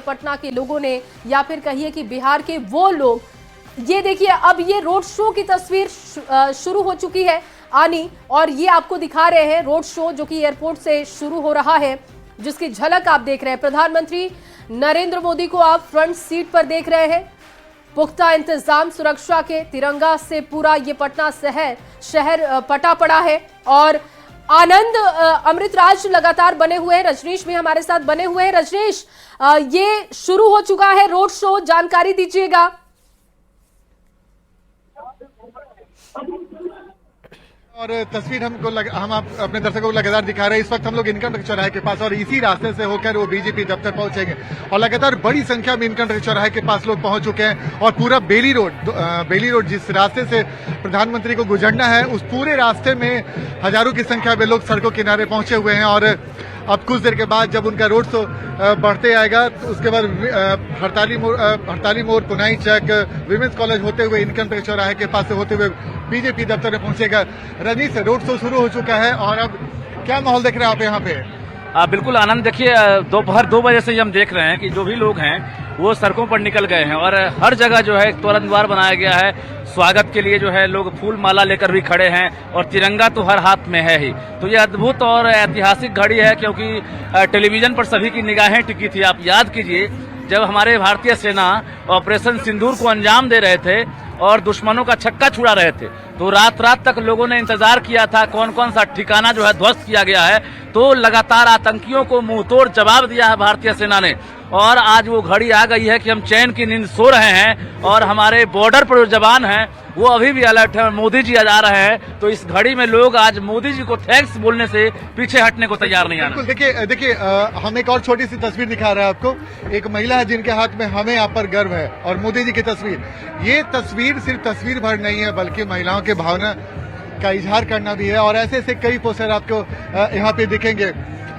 पटना के लोगों ने, या फिर कहिए कि बिहार के वो लोग। ये देखिए, अब ये रोड शो की तस्वीर शुरू हो चुकी है आनी, और ये आपको दिखा रहे हैं रोड शो जो कि एयरपोर्ट से शुरू हो रहा है, जिसकी झलक आप देख रहे हैं। प्रधानमंत्री नरेंद्र मोदी को आप फ्रंट सीट पर देख रहे हैं। पुख्ता इंतजाम सुरक्षा के, तिरंगा से पूरा ये पटना शहर पटा पड़ा है। और आनंद अमृतराज लगातार बने हुए हैं, रजनीश भी हमारे साथ बने हुए हैं। रजनीश, ये शुरू हो चुका है रोड शो, जानकारी दीजिएगा। और तस्वीर हम अपने दर्शकों को लगातार दिखा रहे हैं। इस वक्त हम लोग इनकम टैक्स चौराहे के पास, और इसी रास्ते से होकर वो बीजेपी दफ्तर पहुंचेंगे, और लगातार बड़ी संख्या में इनकम टैक्स चौराहे के पास लोग पहुंच चुके हैं। और पूरा बेली रोड जिस रास्ते से प्रधानमंत्री को गुजरना है, उस पूरे रास्ते में हजारों की संख्या में लोग सड़कों किनारे पहुंचे हुए हैं। और अब कुछ देर के बाद जब उनका रोड शो बढ़ते आएगा, तो उसके बाद हड़ताली मोड़, पुनाई चक, विमेंस कॉलेज होते हुए इनकम टैक्स चौराहे के पास से होते हुए बीजेपी दफ्तर में पहुंचेगा। रजनीश, रोड शो शुरू हो चुका है, और अब क्या माहौल देख रहे हैं आप यहाँ पे? बिल्कुल आनंद, देखिए दोपहर 2 बजे से हम देख रहे हैं कि जो भी लोग हैं वो सड़कों पर निकल गए हैं, और हर जगह जो है तोरण द्वार बनाया गया है। स्वागत के लिए जो है लोग फूल माला लेकर भी खड़े हैं, और तिरंगा तो हर हाथ में है ही। तो ये अद्भुत और ऐतिहासिक घड़ी है, क्योंकि टेलीविजन पर सभी की निगाहें टिकी थी। आप याद कीजिए, जब हमारे भारतीय सेना ऑपरेशन सिंदूर को अंजाम दे रहे थे और दुश्मनों का छक्का छुड़ा रहे थे, तो रात रात तक लोगों ने इंतजार किया था कौन कौन सा ठिकाना जो है ध्वस्त किया गया है। तो लगातार आतंकियों को मुंहतोड़ जवाब दिया है भारतीय सेना ने, और आज वो घड़ी आ गई है कि हम चैन की नींद सो रहे हैं, और हमारे बॉर्डर पर जो जवान हैं वो अभी भी अलर्ट है। मोदी जी आज आ रहे हैं, तो इस घड़ी में लोग आज मोदी जी को थैंक्स बोलने से पीछे हटने को तैयार नहीं आना। देखिए, हम एक और छोटी सी तस्वीर दिखा रहे हैं आपको। एक महिला है जिनके हाथ में हमें यहाँ पर गर्व है, और मोदी जी की तस्वीर। ये तस्वीर सिर्फ तस्वीर भर नहीं है, बल्कि महिलाओं के भावना का इजहार करना भी है। और ऐसे ऐसे कई पोस्टर आपको यहाँ पे दिखेंगे,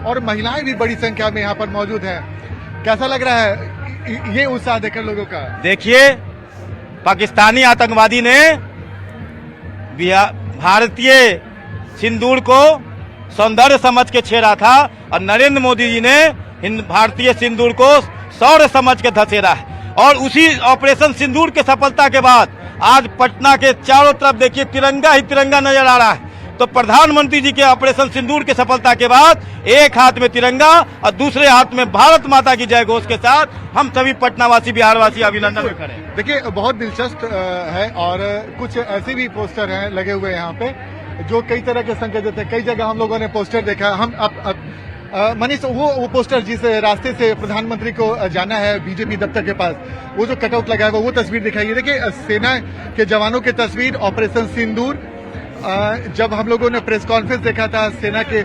और महिलाएं भी बड़ी संख्या में यहाँ पर मौजूद हैं। कैसा लग रहा है ये उत्साह देखकर लोगों का? देखिए, पाकिस्तानी आतंकवादी ने भारतीय सिंदूर को सौंदर्य समझ के छेड़ा था, और नरेंद्र मोदी जी ने भारतीय सिंदूर को शौर्य समझ के धसेड़ा है। और उसी ऑपरेशन सिंदूर के सफलता के बाद आज पटना के चारों तरफ देखिए तिरंगा ही तिरंगा नजर आ रहा है। तो प्रधानमंत्री जी के ऑपरेशन सिंदूर के सफलता के बाद एक हाथ में तिरंगा और दूसरे हाथ में भारत माता की जय घोष के साथ हम सभी पटनावासी, बिहारवासी अभिनंदन में खड़े हैं। देखिए, बहुत दिलचस्प है, और कुछ ऐसे भी पोस्टर हैं लगे हुए यहाँ पे जो कई तरह के संकेत देते हैं। कई जगह हम लोगों ने पोस्टर देखा। हम मनीष, वो पोस्टर जिस रास्ते से प्रधानमंत्री को जाना है बीजेपी दफ्तर के पास, वो जो कटआउट लगा है वो तस्वीर दिखाई। देखिए, सेना के जवानों की तस्वीर, ऑपरेशन सिंदूर। जब हम लोगों ने प्रेस कॉन्फ्रेंस देखा था सेना के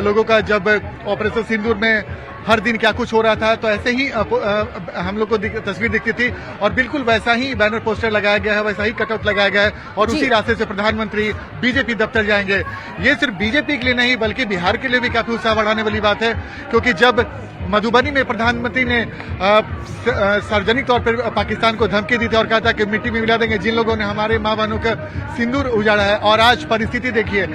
लोगों का, जब ऑपरेशन सिंदूर में हर दिन क्या कुछ हो रहा था, तो ऐसे ही हम लोग को तस्वीर दिखती थी, और बिल्कुल वैसा ही बैनर पोस्टर लगाया गया है, वैसा ही कटआउट लगाया गया है, और उसी रास्ते से प्रधानमंत्री बीजेपी दफ्तर जाएंगे। ये सिर्फ बीजेपी के लिए नहीं, बल्कि बिहार के लिए भी काफी उत्साह बढ़ाने वाली बात है, क्योंकि जब मधुबनी में प्रधानमंत्री ने सार्वजनिक तौर पर पाकिस्तान को धमकी दी थी और कहा था कि मिट्टी में मिला देंगे जिन लोगों ने हमारे मां बहनों का सिंदूर उजाड़ा है, और आज परिस्थिति देखिए,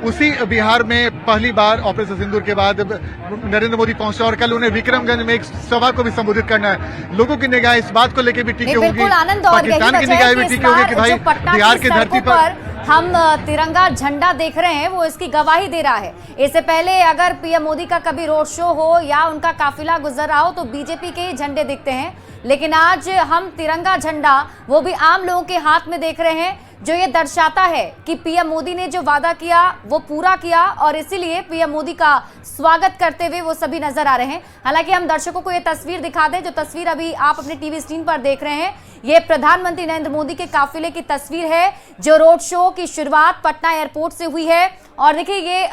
उसी बिहार में पहली बार ऑपरेशन सिंदूर के बाद नरेंद्र मोदी पहुंचे, और कल उन्हें विक्रमगंज में एक सभा को भी संबोधित करना है। लोगों की निगाह इस बात को लेकर भी टिकी होगी, पाकिस्तान की निगाह भी टिकी होगी कि भाई बिहार की धरती पर हम तिरंगा झंडा देख रहे हैं, वो इसकी गवाही दे रहा है। इससे पहले अगर पीएम मोदी का कभी रोड शो हो या उनका काफिला गुजर रहा हो तो बीजेपी के ही झंडे दिखते हैं, लेकिन आज हम तिरंगा झंडा वो भी आम लोगों के हाथ में देख रहे हैं, जो ये दर्शाता है कि पीएम मोदी ने जो वादा किया वो पूरा किया, और इसीलिए पीएम मोदी का स्वागत करते हुए वो सभी नजर आ रहे हैं। हालांकि हम दर्शकों को ये तस्वीर दिखा दें, जो तस्वीर अभी आप अपने टीवी स्क्रीन पर देख रहे हैं, ये प्रधानमंत्री नरेंद्र मोदी के काफिले की तस्वीर है, जो रोड शो की शुरुआत पटना एयरपोर्ट से हुई है। और देखिए, ये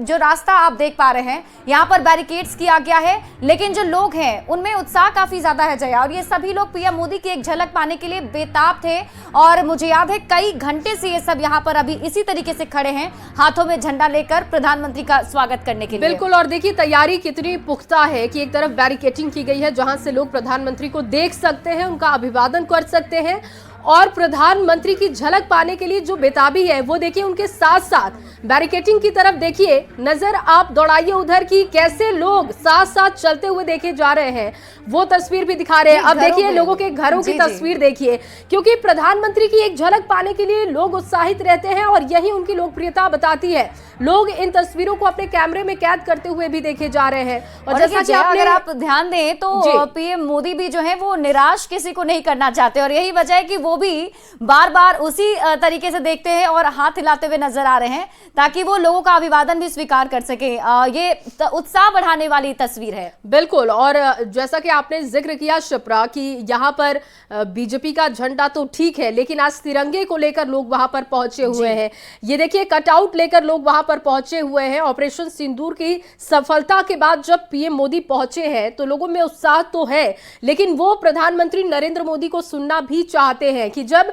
जो रास्ता आप देख पा रहे हैं, यहाँ पर बैरिकेड्स किया गया है, लेकिन जो लोग हैं उनमें उत्साह काफी ज्यादा है जया, और ये सभी लोग पीएम मोदी की एक झलक पाने के लिए बेताब थे। और मुझे याद है कई घंटे से ये सब यहाँ पर अभी इसी तरीके से खड़े हैं, हाथों में झंडा लेकर प्रधानमंत्री का स्वागत करने के लिए। बिल्कुल, और देखिए तैयारी कितनी पुख्ता है कि एक तरफ बैरिकेडिंग की गई है, जहां से लोग प्रधानमंत्री को देख सकते हैं, उनका अभिवादन कर सकते हैं, और प्रधानमंत्री की झलक पाने के लिए जो बेताबी है वो देखिए, उनके साथ साथ बैरिकेडिंग की तरफ देखिए, नजर आप दौड़ाइए उधर की कैसे लोग साथ साथ चलते हुए देखे जा रहे हैं, वो तस्वीर भी दिखा रहे हैं। अब देखिए लोगों के घरों की तस्वीर देखिए, क्योंकि प्रधानमंत्री की एक झलक पाने के लिए लोग उत्साहित रहते हैं और यही उनकी लोकप्रियता बताती है। लोग इन तस्वीरों को अपने कैमरे में कैद करते हुए भी देखे जा रहे हैं। और जैसा कि अगर आप ध्यान दें तो पीएम मोदी भी जो है वो निराश किसी को नहीं करना चाहते, और यही वजह है कि वो भी बार बार उसी तरीके से देखते हैं और हाथ हिलाते हुए नजर आ रहे हैं ताकि वो लोगों का अभिवादन भी स्वीकार कर सके। ये उत्साह बढ़ाने वाली तस्वीर है। बिल्कुल, और जैसा कि आपने जिक्र किया शिप्रा कि यहाँ पर बीजेपी का झंडा तो ठीक है, लेकिन आज तिरंगे को लेकर लोग वहां पर पहुंचे हुए हैं। ये देखिए कटआउट लेकर लोग वहां पर पहुंचे हुए हैं। ऑपरेशन सिंदूर की सफलता के बाद जब पीएम मोदी पहुंचे हैं तो लोगों में उत्साह तो है, लेकिन वो प्रधानमंत्री नरेंद्र मोदी को सुनना भी चाहते हैं कि जब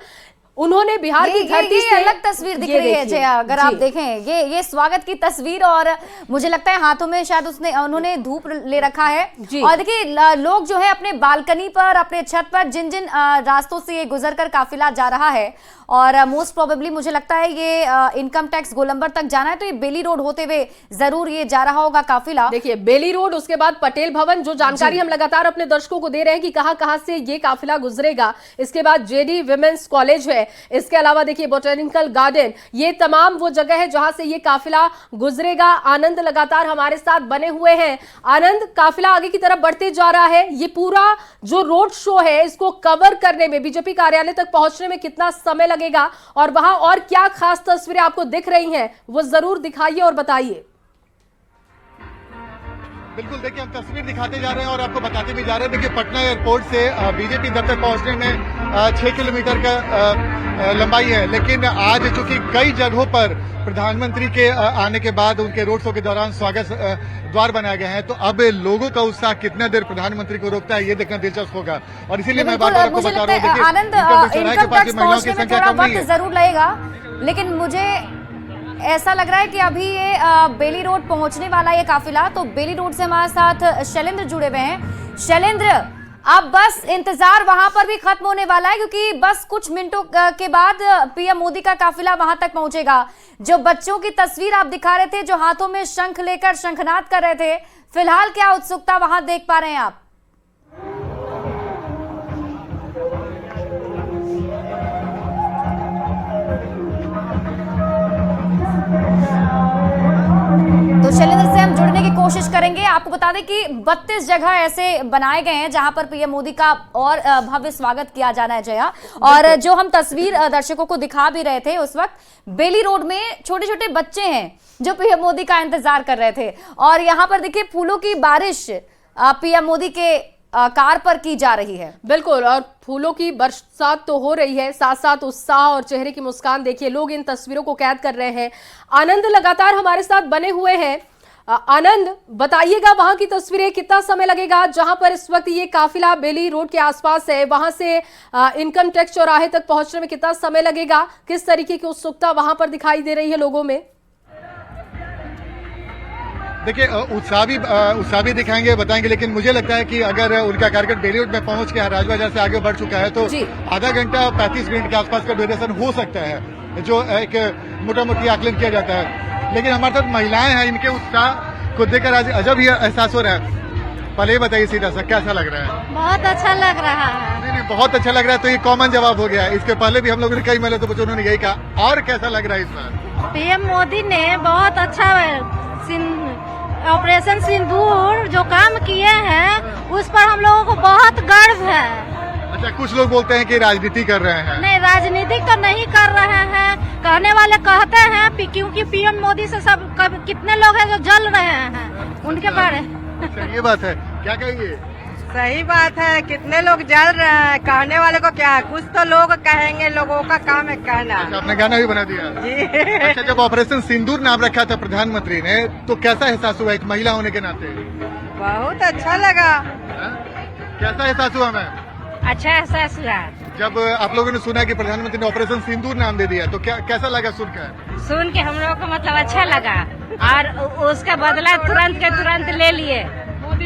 उन्होंने बिहार की धरती से अलग तस्वीर दिख रही है जया, अगर आप देखें ये स्वागत की तस्वीर, और मुझे लगता है हाथों में शायद उन्होंने धूप ले रखा है। और देखिए लोग जो है अपने बालकनी पर, अपने छत पर, जिन जिन रास्तों से ये गुजर कर काफिला जा रहा है, और मोस्ट प्रोबेबली मुझे लगता है ये इनकम टैक्स गोलंबर तक जाना है, तो ये बेली रोड होते हुए जरूर ये जा रहा होगा काफिला। देखिए बेली रोड, उसके बाद पटेल भवन, जो जानकारी हम लगातार अपने दर्शकों को दे रहे हैं कि कहां से ये काफिला गुजरेगा। इसके बाद जेडी विमेंस कॉलेज है, इसके अलावा देखिए बोटेनिकल गार्डन, ये तमाम वो जगह है जहां से ये काफिला गुजरेगा। आनंद लगातार हमारे साथ बने हुए हैं। आनंद, काफिला आगे की तरफ बढ़ते जा रहा है, ये पूरा जो रोड शो है इसको कवर करने में, बीजेपी कार्यालय तक पहुंचने में कितना समय लगेगा और वहां और क्या खास तस्वीरें आपको दिख रही हैं वो जरूर दिखाइए और बताइए। बिल्कुल, देखिए हम तस्वीर दिखाते जा रहे हैं और आपको बताते भी जा रहे हैं। देखिए पटना एयरपोर्ट से बीजेपी दफ्तर पहुंचने में 6 किलोमीटर का लंबाई है, लेकिन आज चूंकि कई जगहों पर प्रधानमंत्री के आने के बाद उनके रोड शो के दौरान स्वागत द्वार बनाए गए हैं, तो अब लोगों का उत्साह कितना देर प्रधानमंत्री को रोकता है ये देखना दिलचस्प होगा। और इसीलिए मैं बार बार आपको बता रहा हूँ, आनंद इनकम टैक्स पहुंचने में थोड़ा वक्त जरूर लगेगा, लेकिन मुझे ऐसा लग रहा है कि अभी ये बेली रोड पहुंचने वाला ये काफिला। तो बेली रोड से हमारे साथ शैलेंद्र जुड़े हुए हैं। शैलेंद्र, अब बस इंतजार वहां पर भी खत्म होने वाला है, क्योंकि बस कुछ मिनटों के बाद पीएम मोदी का काफिला वहां तक पहुंचेगा। जो बच्चों की तस्वीर आप दिखा रहे थे, जो हाथों में शंख लेकर शंखनाद कर रहे थे, फिलहाल क्या उत्सुकता वहां देख पा रहे हैं आप? तो शैलेंद्र से हम जुड़ने की कोशिश करेंगे। आपको बता दें कि 32 जगह ऐसे बनाए गए हैं जहां पर पीएम मोदी का और भव्य स्वागत किया जाना है जया। और जो हम तस्वीर दर्शकों को दिखा भी रहे थे, उस वक्त बेली रोड में छोटे छोटे बच्चे हैं जो पीएम मोदी का इंतजार कर रहे थे, और यहाँ पर देखिए फूलों की बारिश पीएम मोदी के कार पर की जा रही है। बिल्कुल, और फूलों की बरसात तो हो रही है, साथ साथ उत्साह और चेहरे की मुस्कान देखिए, लोग इन तस्वीरों को कैद कर रहे हैं। आनंद लगातार हमारे साथ बने हुए हैं। आनंद, बताइएगा वहां की तस्वीरें, कितना समय लगेगा जहां पर इस वक्त ये काफिला बेली रोड के आसपास है, वहां से इनकम टैक्स चौराहे तक पहुंचने में कितना समय लगेगा? किस तरीके की उत्सुकता वहां पर दिखाई दे रही है लोगों में? देखिए उत्साह भी दिखाएंगे, बताएंगे, लेकिन मुझे लगता है कि अगर उनका कार्यक्रम बेली रोड में पहुंच के राजबाजार से आगे बढ़ चुका है तो आधा घंटा 35 मिनट के आसपास का ड्यूरेशन हो सकता है, जो एक मोटा मोटी आकलन किया जाता है। लेकिन हमारे साथ महिलाएं हैं, इनके उत्साह को देखकर आज अजब ही एहसास हो रहा है। पहले ही बताइए सीधा सा, कैसा लग रहा है? बहुत अच्छा लग रहा है। नहीं, बहुत अच्छा लग रहा है, तो ये कॉमन जवाब हो गया है। इसके पहले भी हम लोगों ने कई महिला तो बच्चों उन्होंने यही कहा। और कैसा लग रहा है इस बार? पीएम मोदी ने बहुत अच्छा ऑपरेशन सिंदूर जो काम किए हैं उस पर हम लोगों को बहुत गर्व है। अच्छा, कुछ लोग बोलते हैं कि राजनीति कर रहे हैं। नहीं, राजनीति तो नहीं कर रहे हैं, कहने वाले कहते हैं, क्योंकि पीएम मोदी से सब कितने लोग हैं जो जल रहे हैं उनके बारे। अच्छा, ये बात है, क्या कहेंगे? सही बात है, कितने लोग जल रहे हैं, कहने वाले को क्या है, कुछ तो लोग कहेंगे, लोगों का काम है कहना। अच्छा, आपने गाना भी बना दिया जी। अच्छा, जब ऑपरेशन सिंदूर नाम रखा था प्रधानमंत्री ने, तो कैसा एहसास हुआ एक महिला होने के नाते? बहुत अच्छा लगा। कैसा एहसास हुआ मैम? अच्छा एहसास हुआ जब आप लोगों ने सुना कि प्रधानमंत्री ने ऑपरेशन सिंदूर नाम दे दिया, तो कैसा लगा सुनकर? सुन के हम लोग को मतलब अच्छा लगा, और उसका बदला तुरंत के तुरंत ले लिए।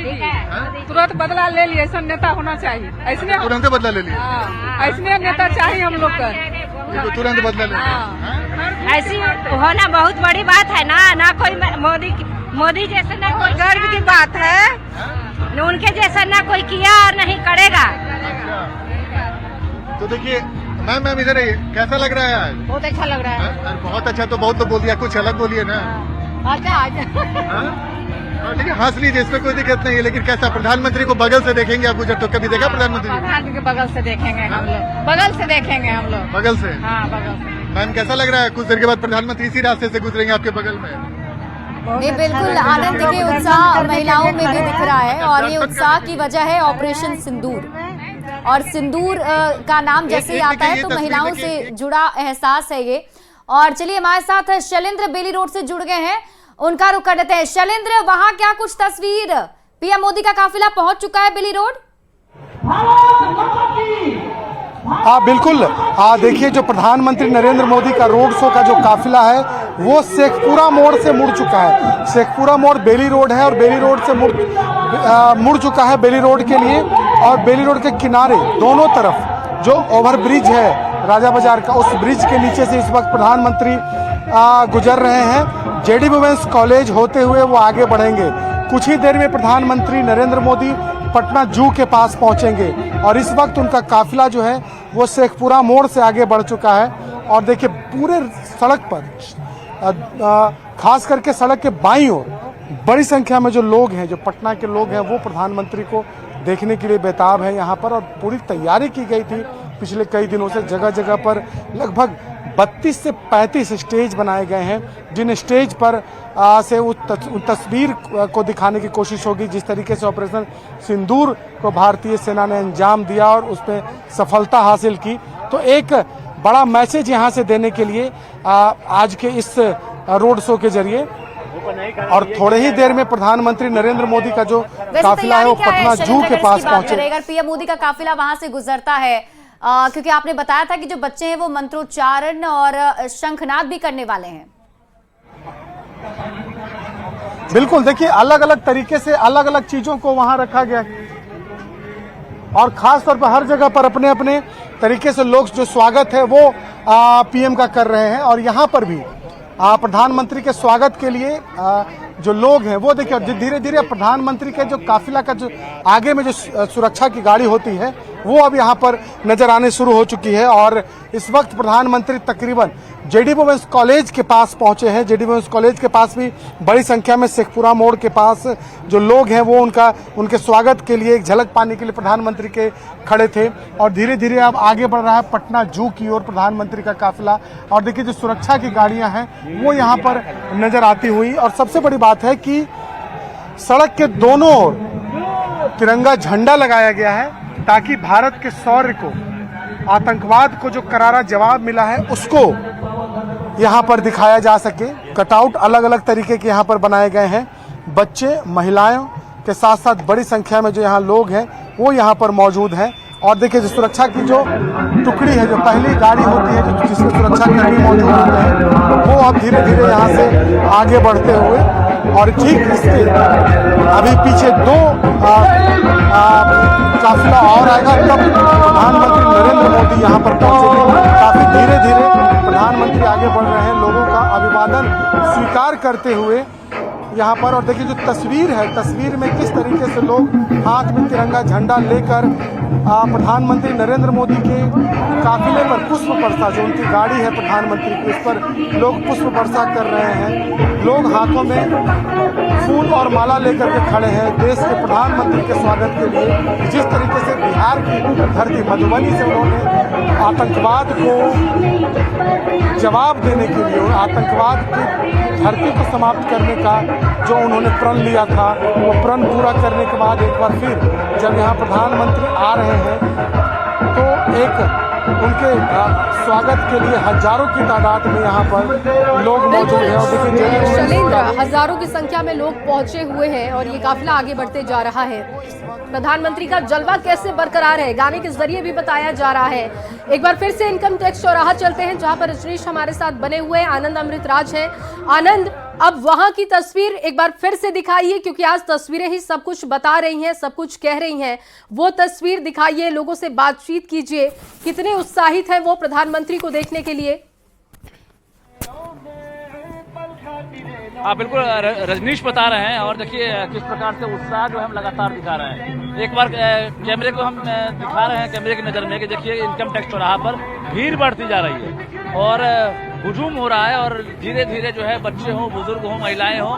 तुरंत बदला ले लिए, ऐसा नेता होना चाहिए। ऐसने तुरंत बदला ले लिया, ऐसने नेता चाहिए हम लोग का, तुरंत बदला ले लिया। ऐसी होना बहुत बड़ी बात है ना कोई मोदी जैसे ना कोई गर्व की बात है, उनके जैसा ना कोई किया और नहीं करेगा। तो देखिए मैम इधर आइए, कैसा लग रहा है आज? बहुत अच्छा लग रहा है। बहुत अच्छा, तो बहुत तो बोल दिया, कुछ अलग बोलिए ना। अच्छा ठीक है, हंस लीजिए, इसमें कोई दिक्कत नहीं है। लेकिन कैसा, प्रधानमंत्री को बगल से देखेंगे आप गुजर तो कभी देखा प्रधानमंत्री? प्रधानमंत्री के बगल से देखेंगे हम लोग, बगल से देखेंगे हम लोग, बगल से। हाँ बगल से। मैम कैसा लग रहा है, कुछ देर के बाद प्रधानमंत्री इसी रास्ते से गुजरेंगे आपके बगल में? नहीं, बिल्कुल आनंद के उत्साह महिलाओं में भी दिख रहा है और ये उत्साह की वजह है ऑपरेशन सिंदूर। और सिंदूर का नाम जैसे ही आता है तो महिलाओं से जुड़ा एहसास है ये। और चलिए हमारे साथ शैलेंद्र बेली रोड से जुड़ गए हैं, उनका रुख कर देते हैं। शैलेंद्र, वहां क्या कुछ तस्वीर, पीएम मोदी का काफिला पहुंच चुका है बेली रोड? हाँ बिल्कुल, देखिए जो प्रधानमंत्री नरेंद्र मोदी का रोड शो का जो काफिला है वो शेखपुरा मोड़ से मुड़ चुका है। शेखपुरा मोड़ बेली रोड है और बेली रोड से मुड़ चुका है बेली रोड के लिए। और बेली रोड के किनारे दोनों तरफ जो ओवरब्रिज है राजा बाजार का, उस ब्रिज के नीचे से इस वक्त प्रधानमंत्री गुजर रहे हैं। जेडी वुमेन्स कॉलेज होते हुए वो आगे बढ़ेंगे। कुछ ही देर में प्रधानमंत्री नरेंद्र मोदी पटना जू के पास पहुंचेंगे और इस वक्त उनका काफिला जो है वो शेखपुरा मोड़ से आगे बढ़ चुका है। और देखिए पूरे सड़क पर, खास करके सड़क के बाईं ओर बड़ी संख्या में जो लोग हैं, जो पटना के लोग हैं, वो प्रधानमंत्री को देखने के लिए बेताब है यहाँ पर। और पूरी तैयारी की गई थी पिछले कई दिनों से। जगह जगह पर लगभग 32 से 35 स्टेज बनाए गए हैं, जिन स्टेज पर से उस तस्वीर को दिखाने की कोशिश होगी जिस तरीके से ऑपरेशन सिंदूर को भारतीय सेना ने अंजाम दिया और उस पर सफलता हासिल की। तो एक बड़ा मैसेज यहाँ से देने के लिए आज के इस रोड शो के जरिए, और थोड़े ही देर में प्रधानमंत्री नरेंद्र मोदी का जो काफिला है वो पटना जू के पास पहुंचे। अगर पीएम मोदी का काफिला वहां से गुजरता है, क्योंकि आपने बताया था कि जो बच्चे हैं वो मंत्रोच्चारण और शंखनाद भी करने वाले हैं। बिल्कुल, देखिए अलग अलग तरीके से अलग अलग चीजों को वहां रखा गया और खास तौर पर हर जगह पर अपने अपने तरीके से लोग जो स्वागत है वो पीएम का कर रहे हैं। और यहाँ पर भी प्रधानमंत्री के स्वागत के लिए जो लोग हैं वो देखिए, धीरे धीरे प्रधानमंत्री के जो काफिला का जो आगे में जो सुरक्षा की गाड़ी होती है वो अब यहाँ पर नजर आने शुरू हो चुकी है। और इस वक्त प्रधानमंत्री तकरीबन जेडी वुमेन्स कॉलेज के पास पहुंचे हैं। जेडी वुमेन्स कॉलेज के पास भी बड़ी संख्या में शेखपुरा मोड़ के पास जो लोग हैं वो उनके स्वागत के लिए, एक झलक पाने के लिए प्रधानमंत्री के खड़े थे। और धीरे धीरे अब आगे बढ़ रहा है पटना जू की ओर प्रधानमंत्री का काफिला। और देखिए जो सुरक्षा की गाड़ियां हैं वो यहाँ पर नजर आती हुई। और सबसे बड़ी बात है कि सड़क के दोनों ओर तिरंगा झंडा लगाया गया है ताकि भारत के शौर्य को, आतंकवाद को जो करारा जवाब मिला है उसको यहाँ पर दिखाया जा सके। कटआउट अलग अलग तरीके के यहाँ पर बनाए गए हैं। बच्चे, महिलाएं के साथ साथ बड़ी संख्या में जो यहाँ लोग हैं वो यहाँ पर मौजूद हैं। और देखिए जो सुरक्षा की जो टुकड़ी है, जो पहली गाड़ी होती है जिसमें सुरक्षा कर्मी मौजूद होते हैं, वो अब धीरे धीरे यहाँ से आगे बढ़ते हुए, और ठीक इसके अभी पीछे दो काफिला और आएगा, तब प्रधानमंत्री नरेंद्र मोदी यहाँ पर पहुंचेंगे। काफी धीरे धीरे प्रधानमंत्री आगे बढ़ रहे हैं, लोगों का अभिवादन स्वीकार करते हुए यहाँ पर। और देखिए जो तस्वीर है, तस्वीर में किस तरीके से लोग हाथ में तिरंगा झंडा लेकर प्रधानमंत्री नरेंद्र मोदी के काफिले पर पुष्प वर्षा, जो उनकी गाड़ी है प्रधानमंत्री की, उस पर लोग पुष्प वर्षा कर रहे हैं। लोग हाथों में फूल और माला लेकर के खड़े हैं देश के प्रधानमंत्री के स्वागत के लिए। जिस तरीके से बिहार की धरती मधुबनी से उन्होंने आतंकवाद को जवाब देने के लिए, आतंकवाद की धरती को समाप्त करने का जो उन्होंने प्रण लिया था, वो प्रण पूरा करने के बाद एक बार फिर जब यहाँ प्रधानमंत्री आ रहे हैं तो एक उनके स्वागत के लिए हजारों की तादाद में यहाँ पर लोग मौजूद हैं। और देखिए शैलेंद्र, हजारों की संख्या में लोग पहुंचे हुए हैं और ये काफिला आगे बढ़ते जा रहा है। प्रधानमंत्री का जलवा कैसे बरकरार है, गाने के जरिए भी बताया जा रहा है। एक बार फिर से इनकम टैक्स चौराहा चलते हैं जहां पर रजनीश हमारे साथ बने हुए हैं, आनंद अमृतराज हैं। आनंद, अब वहां की तस्वीर एक बार फिर से दिखाइए, क्योंकि आज तस्वीरें ही सब कुछ बता रही हैं, सब कुछ कह रही हैं। वो तस्वीर दिखाइए, लोगों से बातचीत कीजिए, कितने उत्साहित हैं वो प्रधानमंत्री को देखने के लिए। हाँ बिल्कुल, रजनीश बता रहे हैं। और देखिए किस प्रकार से उत्साह जो है हम लगातार दिखा रहे हैं। एक बार कैमरे को हम दिखा रहे हैं, कैमरे की नजर में, कि देखिए इनकम टैक्स चौराहा पर भीड़ बढ़ती जा रही है और हुजूम हो रहा है। और धीरे धीरे जो है बच्चे हों, बुजुर्ग हों, महिलाएं हों,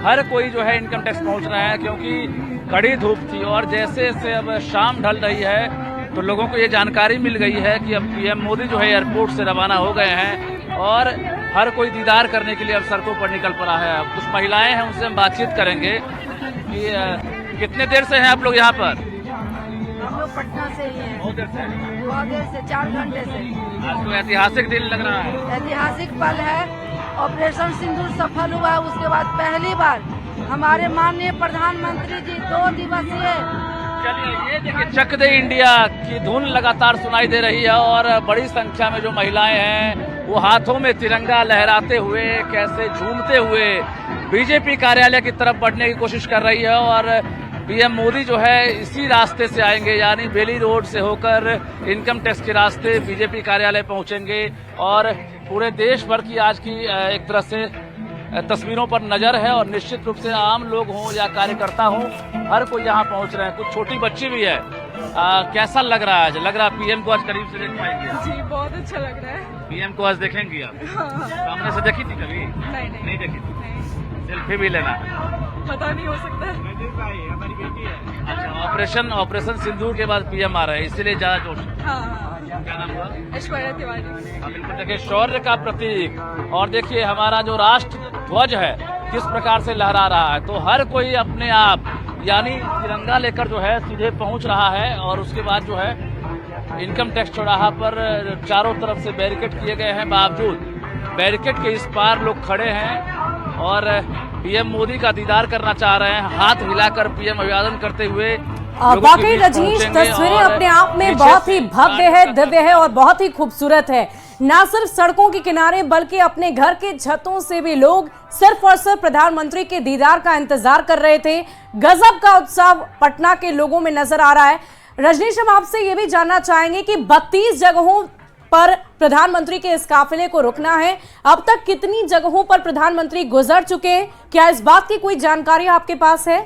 हर कोई जो है इनकम टैक्स पहुंच रहा है, क्योंकि कड़ी धूप थी। और जैसे जैसे अब शाम ढल रही है तो लोगों को ये जानकारी मिल गई है कि अब पीएम मोदी जो है एयरपोर्ट से रवाना हो गए हैं और हर कोई दीदार करने के लिए अब सड़कों पर निकल पड़ा है। अब कुछ महिलाएं हैं, उनसे हम बातचीत करेंगे कि कितने देर से हैं आप लोग यहाँ पर? हम लोग पटना से ही हैं। बहुत देर से। बहुत देर से, 4 घंटे से। आज तो ऐतिहासिक दिन लग रहा है। ऐतिहासिक पल है। ऑपरेशन सिंदूर सफल हुआ, उसके बाद पहली बार हमारे माननीय प्रधानमंत्री जी 2 दिवसीय। चलिए ये देखिए चक दे इंडिया की धुन लगातार सुनाई दे रही है और बड़ी संख्या में जो महिलाएं हैं वो हाथों में तिरंगा लहराते हुए, कैसे झूमते हुए बीजेपी कार्यालय की तरफ बढ़ने की कोशिश कर रही है। और पीएम मोदी जो है इसी रास्ते से आएंगे, यानी बेली रोड से होकर इनकम टैक्स के रास्ते बीजेपी कार्यालय पहुंचेंगे। और पूरे देश भर की आज की एक तरह से तस्वीरों पर नजर है और निश्चित रूप से आम लोग हों या कार्यकर्ता हों, हर कोई यहाँ पहुंच रहे हैं। कुछ छोटी बच्ची भी है। कैसा लग रहा है? लग रहा है पीएम को आज करीब से देख पाएंगे? जी बहुत अच्छा लग रहा है। पीएम को आज देखेंगी आप? सामने से देखी थी कभी? नहीं देखी थी। सेल्फी भी लेना? पता नहीं, हो सकता है। हमारी बेटी है। अच्छा, ऑपरेशन सिंदूर के बाद पीएम आ रहे हैं, इसीलिए ज्यादा जोश। क्या नाम हुआ? ऐश्वर्या तिवारी। बिल्कुल, देखिए शौर्य का प्रतीक। और देखिए हमारा जो राष्ट्र ध्वज है किस प्रकार से लहरा रहा है। तो हर कोई अपने आप यानी तिरंगा लेकर जो है सीधे पहुंच रहा है। और उसके बाद जो है इनकम टैक्स चौराहा पर चारों तरफ से बैरिकेड किए गए हैं, बावजूद बैरिकेड के इस पार लोग खड़े हैं और पीएम मोदी का दीदार करना चाह रहे हैं। हाथ हिलाकर पीएम अभिवादन करते हुए वाकई रजनीश, तस्वीरें अपने आप में बहुत ही भव्य है, दिव्य है और बहुत ही खूबसूरत है। ना सिर्फ सड़कों के किनारे बल्कि अपने घर के छतों से भी लोग सिर्फ और सिर्फ प्रधानमंत्री के दीदार का इंतजार कर रहे थे। गजब का उत्साह पटना के लोगों में नजर आ रहा है। रजनीश, हम आपसे ये भी जानना चाहेंगे कि 32 जगहों पर प्रधानमंत्री के इस काफिले को रुकना है। अब तक कितनी जगहों पर प्रधानमंत्री गुजर चुके हैं? क्या इस बात की कोई जानकारी आपके पास है?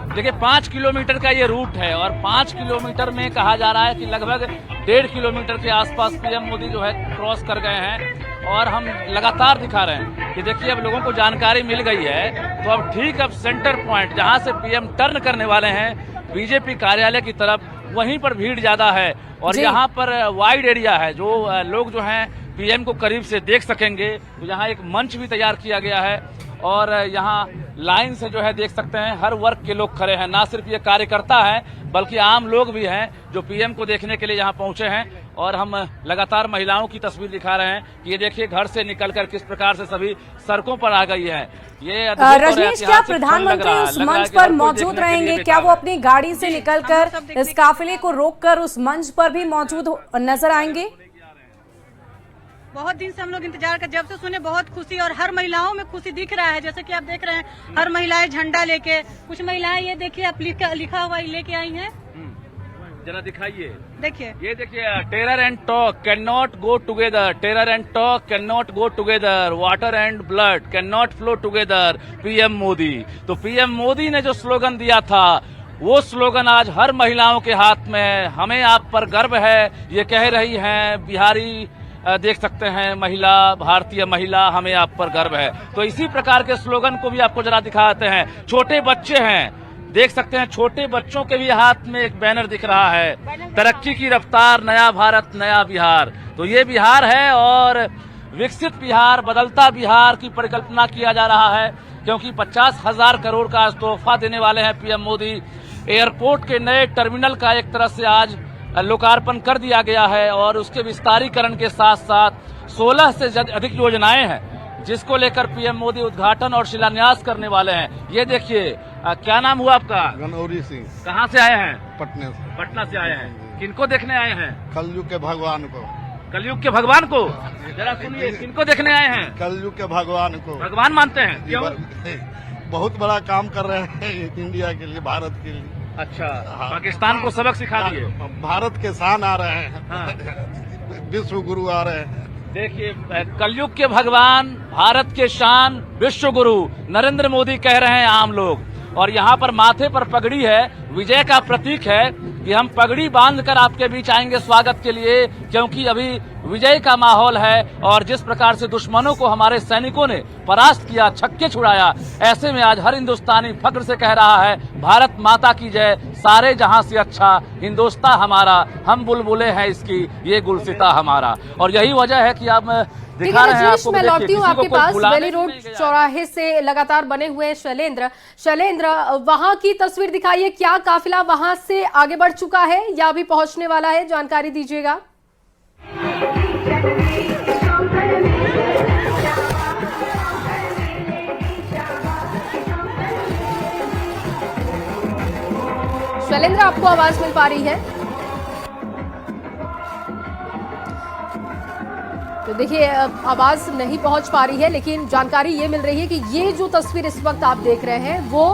देखिए 5 किलोमीटर का ये रूट है और 5 किलोमीटर में कहा जा रहा है कि लगभग 1.5 किलोमीटर के आसपास पीएम मोदी जो है क्रॉस कर गए हैं। और हम लगातार दिखा रहे हैं कि देखिए अब लोगों को जानकारी मिल गई है। तो अब ठीक अब सेंटर पॉइंट जहां से पीएम टर्न करने वाले हैं बीजेपी कार्यालय की तरफ, वहीं पर भीड़ ज्यादा है। और यहाँ पर वाइड एरिया है, जो लोग जो हैं पीएम को करीब से देख सकेंगे। तो यहाँ एक मंच भी तैयार किया गया है और यहाँ लाइन से जो है देख सकते हैं हर वर्ग के लोग खड़े हैं। ना सिर्फ ये कार्यकर्ता हैं बल्कि आम लोग भी हैं जो पीएम को देखने के लिए यहाँ पहुंचे हैं। और हम लगातार महिलाओं की तस्वीर दिखा रहे हैं कि ये देखिए घर से निकलकर किस प्रकार से सभी सड़कों पर आ गई हैं। ये रजनीश, क्या प्रधानमंत्री उस मंच पर मौजूद रहेंगे? क्या वो अपनी गाड़ी से निकलकर इस काफिले को रोककर उस मंच पर भी मौजूद नजर आएंगे? बहुत दिन से हम लोग इंतजार कर, जब से सुने बहुत खुशी और हर महिलाओं में खुशी दिख रहा है। जैसे कि आप देख रहे हैं हर महिलाएं झंडा लेके, कुछ महिलाएं ये देखिए आप लिखा हुआ लेके आई हैं। जरा दिखाइए, देखिए ये देखिए, terror and talk can not go together, terror and talk can not go together, water and blood can not flow together, PM Modi. तो पीएम मोदी ने जो स्लोगन दिया था वो स्लोगन आज हर महिलाओं के हाथ में है। हमें आप पर गर्व है, ये कह रही हैं बिहारी, देख सकते हैं महिला, भारतीय महिला, हमें आप पर गर्व है। तो इसी प्रकार के स्लोगन को भी आपको जरा दिखाते हैं। छोटे बच्चे हैं, देख सकते हैं छोटे बच्चों के भी हाथ में एक बैनर दिख रहा है, तरक्की की रफ्तार, नया भारत नया बिहार। तो ये बिहार है और विकसित बिहार, बदलता बिहार की परिकल्पना किया जा रहा है, क्योंकि 50,000 करोड़ का तोहफा देने वाले हैं पीएम मोदी। एयरपोर्ट के नए टर्मिनल का एक तरह से आज लोकार्पण कर दिया गया है और उसके विस्तारीकरण के साथ साथ 16 से अधिक योजनाएं हैं जिसको लेकर पीएम मोदी उद्घाटन और शिलान्यास करने वाले हैं। ये देखिए, क्या नाम हुआ आपका? गनौरी सिंह। कहाँ से आए हैं? पटना से। पटना से आए हैं। किनको देखने आए हैं? कलयुग के भगवान को। कलयुग के भगवान को जरा सुनिए, किनको देखने आए हैं? कलयुग के भगवान को भगवान मानते हैं, क्यों? बहुत बड़ा काम कर रहे हैं इंडिया के लिए, भारत के लिए। अच्छा, पाकिस्तान को सबक सिखा दिए। भारत के शान आ रहे हैं, हाँ। विश्व गुरु आ रहे हैं। देखिए, कलयुग के भगवान, भारत के शान, विश्व गुरु नरेंद्र मोदी कह रहे हैं आम लोग। और यहाँ पर माथे पर पगड़ी है, विजय का प्रतीक है कि हम पगड़ी बांधकर आपके बीच आएंगे स्वागत के लिए, क्योंकि अभी विजय का माहौल है। और जिस प्रकार से दुश्मनों को हमारे सैनिकों ने परास्त किया, छक्के छुड़ाया, ऐसे में आज हर हिंदुस्तानी फख्र से कह रहा है भारत माता की जय, सारे जहां से अच्छा हिंदुस्तान हमारा, हम बुलबुले हैं इसकी, ये गुलसिता हमारा। और यही वजह है कि आप दिखा रहे हैं आपको। मैं लौटती हूँ आपके पास। बेली रोड चौराहे से लगातार बने हुए शैलेंद्र, वहां की तस्वीर दिखाइए, क्या काफिला वहां से आगे बढ़ चुका है या अभी पहुंचने वाला है, जानकारी दीजिएगा। शैलेंद्र, आपको आवाज मिल पा रही है? तो देखिए, आवाज नहीं पहुंच पा रही है, लेकिन जानकारी ये मिल रही है कि ये जो तस्वीर इस वक्त आप देख रहे हैं वो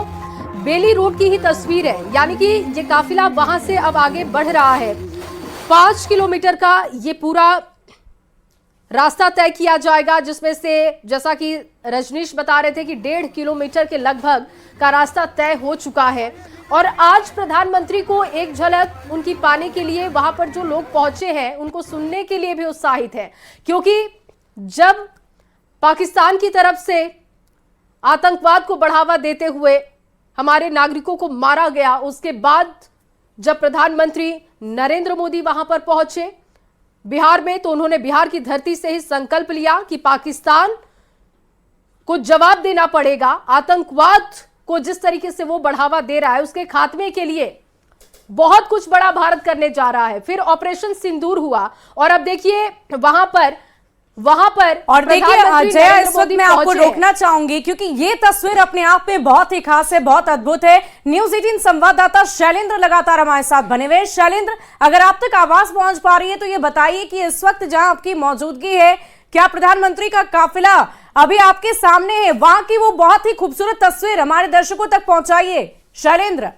बेली रोड की ही तस्वीर है। यानी कि ये काफिला वहां से अब आगे बढ़ रहा है। 5 किलोमीटर का ये पूरा रास्ता तय किया जाएगा, जिसमें से जैसा कि रजनीश बता रहे थे कि 1.5 किलोमीटर के लगभग का रास्ता तय हो चुका है। और आज प्रधानमंत्री को एक झलक उनकी पाने के लिए वहां पर जो लोग पहुंचे हैं उनको सुनने के लिए भी उत्साहित है, क्योंकि जब पाकिस्तान की तरफ से आतंकवाद को बढ़ावा देते हुए हमारे नागरिकों को मारा गया, उसके बाद जब प्रधानमंत्री नरेंद्र मोदी वहां पर पहुंचे बिहार में, तो उन्होंने बिहार की धरती से ही संकल्प लिया कि पाकिस्तान को जवाब देना पड़ेगा। आतंकवाद को जिस तरीके से वो बढ़ावा दे रहा है, उसके खात्मे के लिए बहुत कुछ बड़ा भारत करने जा रहा है। फिर ऑपरेशन सिंदूर हुआ और अब देखिए वहां पर और देखिए जया, इस वक्त मैं आपको रोकना चाहूंगी क्योंकि ये तस्वीर अपने आप में बहुत ही खास है, बहुत अद्भुत है। न्यूज़ 18 संवाददाता शैलेंद्र लगातार हमारे साथ बने हुए। शैलेंद्र, अगर आप तक आवाज पहुंच पा रही है तो ये बताइए कि इस वक्त जहां आपकी मौजूदगी है, क्या प्रधानमंत्री का काफिला अभी आपके सामने है? वहां की वो बहुत ही खूबसूरत तस्वीर हमारे दर्शकों तक पहुंचाइए शैलेंद्र।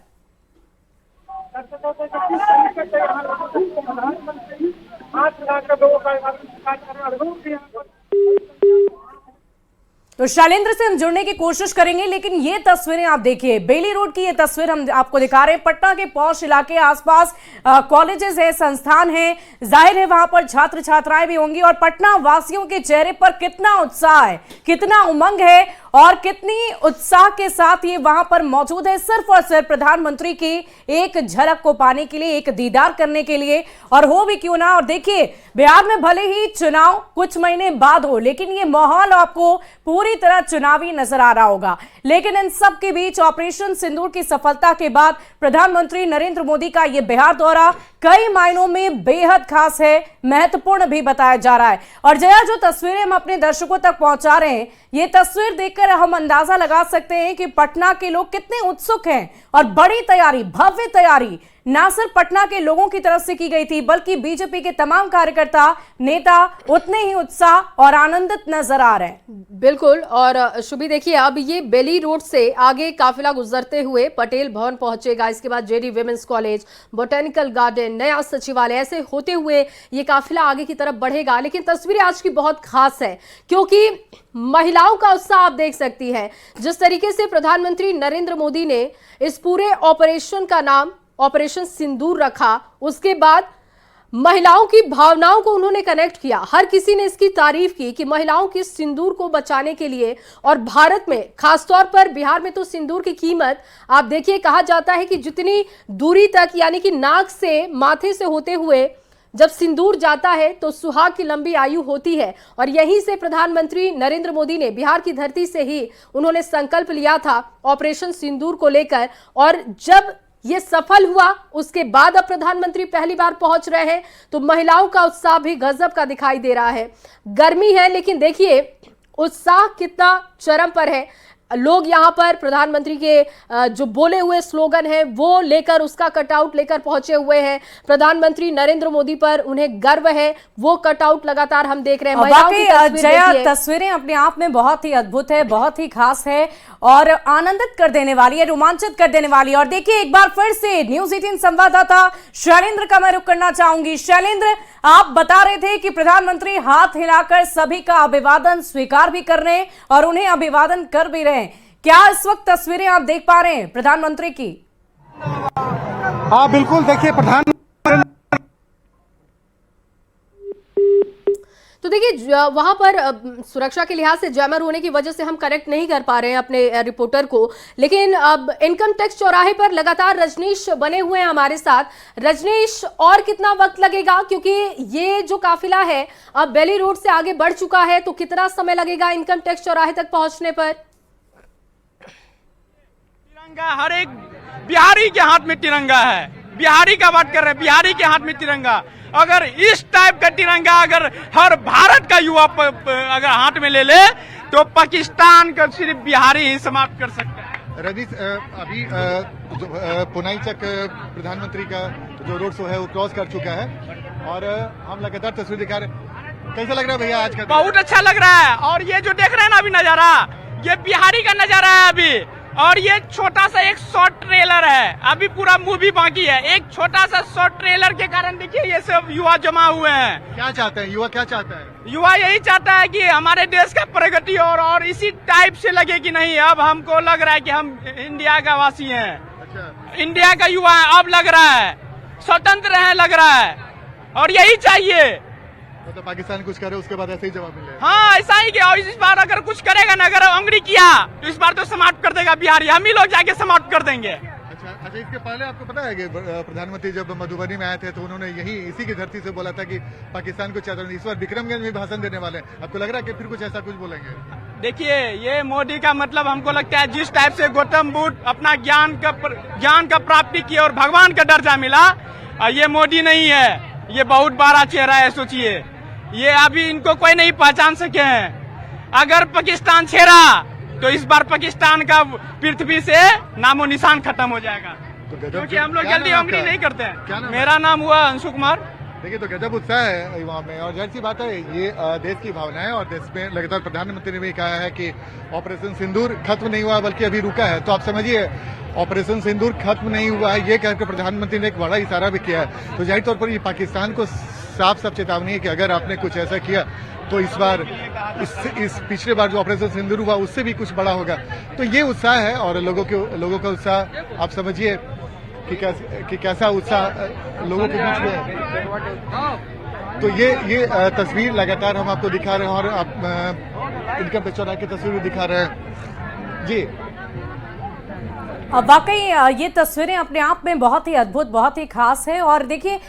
तो शैलेंद्र से हम जुड़ने की कोशिश करेंगे, लेकिन ये तस्वीरें आप देखिए, बेली रोड की ये तस्वीर हम आपको दिखा रहे हैं। पटना के पौष इलाके, आसपास कॉलेजेस है, संस्थान है, जाहिर है वहां पर छात्र छात्राएं भी होंगी। और पटना वासियों के चेहरे पर कितना उत्साह है, कितना उमंग है और कितनी उत्साह के साथ ये वहां पर मौजूद है, सिर्फ और सिर्फ प्रधानमंत्री की एक झलक को पाने के लिए, एक दीदार करने के लिए। और हो भी क्यों ना। और देखिए, बिहार में भले ही चुनाव कुछ महीने बाद हो, लेकिन ये माहौल आपको पूरी तरह चुनावी नजर आ रहा होगा। लेकिन इन सब के बीच ऑपरेशन सिंदूर की सफलता के बाद प्रधानमंत्री नरेंद्र मोदी का यह बिहार दौरा कई मायनों में बेहद खास है, महत्वपूर्ण भी बताया जा रहा है। और जया, जो तस्वीरें हम अपने दर्शकों तक पहुंचा रहे हैं, ये तस्वीर देखकर हम अंदाजा लगा सकते हैं कि पटना के लोग कितने उत्सुक हैं। और बड़ी तैयारी, भव्य तैयारी ना सिर्फ पटना के लोगों की तरफ से की गई थी, बल्कि बीजेपी के तमाम कार्यकर्ता, नेता उतने ही उत्साह और आनंदित नजर आ रहे हैं। बिल्कुल। और शुभी, देखिए अब ये बेली रोड से आगे काफिला गुजरते हुए पटेल भवन पहुंचेगा, इसके बाद JD women's college, botanical garden, नया सचिवालय, ऐसे होते हुए ये काफिला आगे की तरफ बढ़ेगा। लेकिन तस्वीरें आज की बहुत खास है, क्योंकि महिलाओं का उत्साह आप देख सकती हैं। जिस तरीके से प्रधानमंत्री नरेंद्र मोदी ने इस पूरे ऑपरेशन का नाम ऑपरेशन सिंदूर रखा, उसके बाद महिलाओं की भावनाओं को उन्होंने कनेक्ट किया। हर किसी ने इसकी तारीफ की कि महिलाओं की सिंदूर को बचाने के लिए, और भारत में खासतौर पर बिहार में तो सिंदूर की कीमत आप देखिए, कहा जाता है कि जितनी दूरी तक, यानी कि नाक से माथे से होते हुए जब सिंदूर जाता है तो सुहाग की लंबी आयु होती है। और यहीं से प्रधानमंत्री नरेंद्र मोदी ने बिहार की धरती से ही उन्होंने संकल्प लिया था ऑपरेशन सिंदूर को लेकर। और जब ये सफल हुआ, उसके बाद अब प्रधानमंत्री पहली बार पहुंच रहे हैं, तो महिलाओं का उत्साह भी गजब का दिखाई दे रहा है। गर्मी है, लेकिन देखिए उत्साह कितना चरम पर है। लोग यहाँ पर प्रधानमंत्री के जो बोले हुए स्लोगन है वो लेकर, उसका कटआउट लेकर पहुंचे हुए हैं। प्रधानमंत्री नरेंद्र मोदी पर उन्हें गर्व है, वो कटआउट लगातार हम देख रहे हैं। वाकई जया, तस्वीरें अपने आप में बहुत ही अद्भुत है, बहुत ही खास है और आनंदित कर देने वाली है, रोमांचित कर देने वाली है। और देखिए एक बार फिर से न्यूज़ 18 संवाददाता शैलेंद्र का मैं रुख करना चाहूंगी। शैलेंद्र, आप बता रहे थे कि प्रधानमंत्री हाथ हिलाकर सभी का अभिवादन स्वीकार भी कर रहे हैं और उन्हें अभिवादन कर भी रहे हैं। क्या इस वक्त तस्वीरें आप देख पा रहे हैं प्रधानमंत्री की? हाँ बिल्कुल, देखिए प्रधानमंत्री तो देखिए वहां पर सुरक्षा के लिहाज से जैमर होने की वजह से हम कनेक्ट नहीं कर पा रहे हैं अपने रिपोर्टर को, लेकिन अब इनकम टैक्स चौराहे पर लगातार रजनीश बने हुए हैं हमारे साथ। रजनीश, और कितना वक्त लगेगा, क्योंकि ये जो काफिला है अब बेली रोड से आगे बढ़ चुका है, तो कितना समय लगेगा इनकम टैक्स चौराहे तक पहुंचने पर? तिरंगा हर एक बिहारी के हाथ में तिरंगा है, बिहारी का बात कर रहे हैं, बिहारी के हाथ में तिरंगा। अगर इस टाइप का तिरंगा अगर हर भारत का युवा अगर हाथ में ले ले तो पाकिस्तान का सिर्फ बिहारी ही समाप्त कर सकता है। रजनीश, अभी पुनाई तक प्रधानमंत्री का जो रोड शो है वो क्रॉस कर चुका है और हम लगातार तस्वीर दिखा रहे हैं। कैसा लग रहा है भैया आज का? बहुत अच्छा लग रहा है। और ये जो देख रहे हैं ना अभी नजारा, ये बिहारी का नजारा है अभी। और ये छोटा सा एक शॉर्ट ट्रेलर है, अभी पूरा मूवी बाकी है। एक छोटा सा शॉर्ट ट्रेलर के कारण देखिए ये सब युवा जमा हुए हैं। क्या चाहते हैं युवा, क्या चाहता है? युवा यही चाहता है कि हमारे देश का प्रगति और इसी टाइप से लगे कि नहीं, अब हमको लग रहा है कि हम इंडिया का वासी हैं। अच्छा, इंडिया का युवा है, अब लग रहा है स्वतंत्र है, लग रहा है और यही चाहिए। तो पाकिस्तान कुछ करे उसके बाद ऐसे ही जवाब मिले। हाँ ऐसा ही क्या, इस बार अगर कुछ करेगा ना, अगर अंग्रेजी किया तो इस बार तो समाप्त कर देगा बिहारी, हम ही लोग जाके समाप्त कर देंगे। अच्छा, इसके पहले आपको पता है कि प्रधानमंत्री जब मधुबनी में आए थे तो उन्होंने यही इसी की धरती से बोला था कि पाकिस्तान को चाहते हैं। इस बार विक्रमगंज में भाषण देने वाले हैं, आपको लग रहा है कि फिर कुछ ऐसा कुछ बोलेंगे? देखिए ये मोदी का मतलब हमको लगता है जिस टाइप से गौतम बुद्ध अपना ज्ञान का प्राप्ति किया और भगवान का दर्जा मिला, ये मोदी नहीं है, ये बहुत बड़ा चेहरा है। सोचिए ये अभी इनको कोई नहीं पहचान सके हैं। अगर पाकिस्तान छेड़ा तो इस बार पाकिस्तान का पृथ्वी से नामो निशान खत्म हो जाएगा, क्योंकि हम लोग जल्दी अंग्रेजी नहीं करते हैं। मेरा नाम हुआ अंशु कुमार। देखिए तो गजब उत्साह है युवाओं में और जाहिर सी बात है ये देश की भावना है और देश में लगातार प्रधानमंत्री ने भी कहा है कि ऑपरेशन सिंदूर खत्म नहीं हुआ बल्कि अभी रुका है। तो आप समझिए ऑपरेशन सिंदूर खत्म नहीं हुआ है, ये कहकर प्रधानमंत्री ने एक बड़ा इशारा भी किया है। तो जाहिर तौर पर ये पाकिस्तान को साफ साफ चेतावनी है कि अगर आपने कुछ ऐसा किया तो इस बार इस पिछले बार जो ऑपरेशन सिंदूर हुआ उससे भी कुछ बड़ा होगा। तो ये उत्साह है और लोगों का उत्साह आप समझिए कि कैसा उत्साह लोगों के बीच में है। तो ये तस्वीर लगातार हम आपको दिखा रहे हैं और आप इनकम टैक्स चौराहे की तस्वीर दिखा रहे हैं जी। वाकई ये तस्वीरें अपने आप में बहुत ही अद्भुत, बहुत ही खास है। और देखिए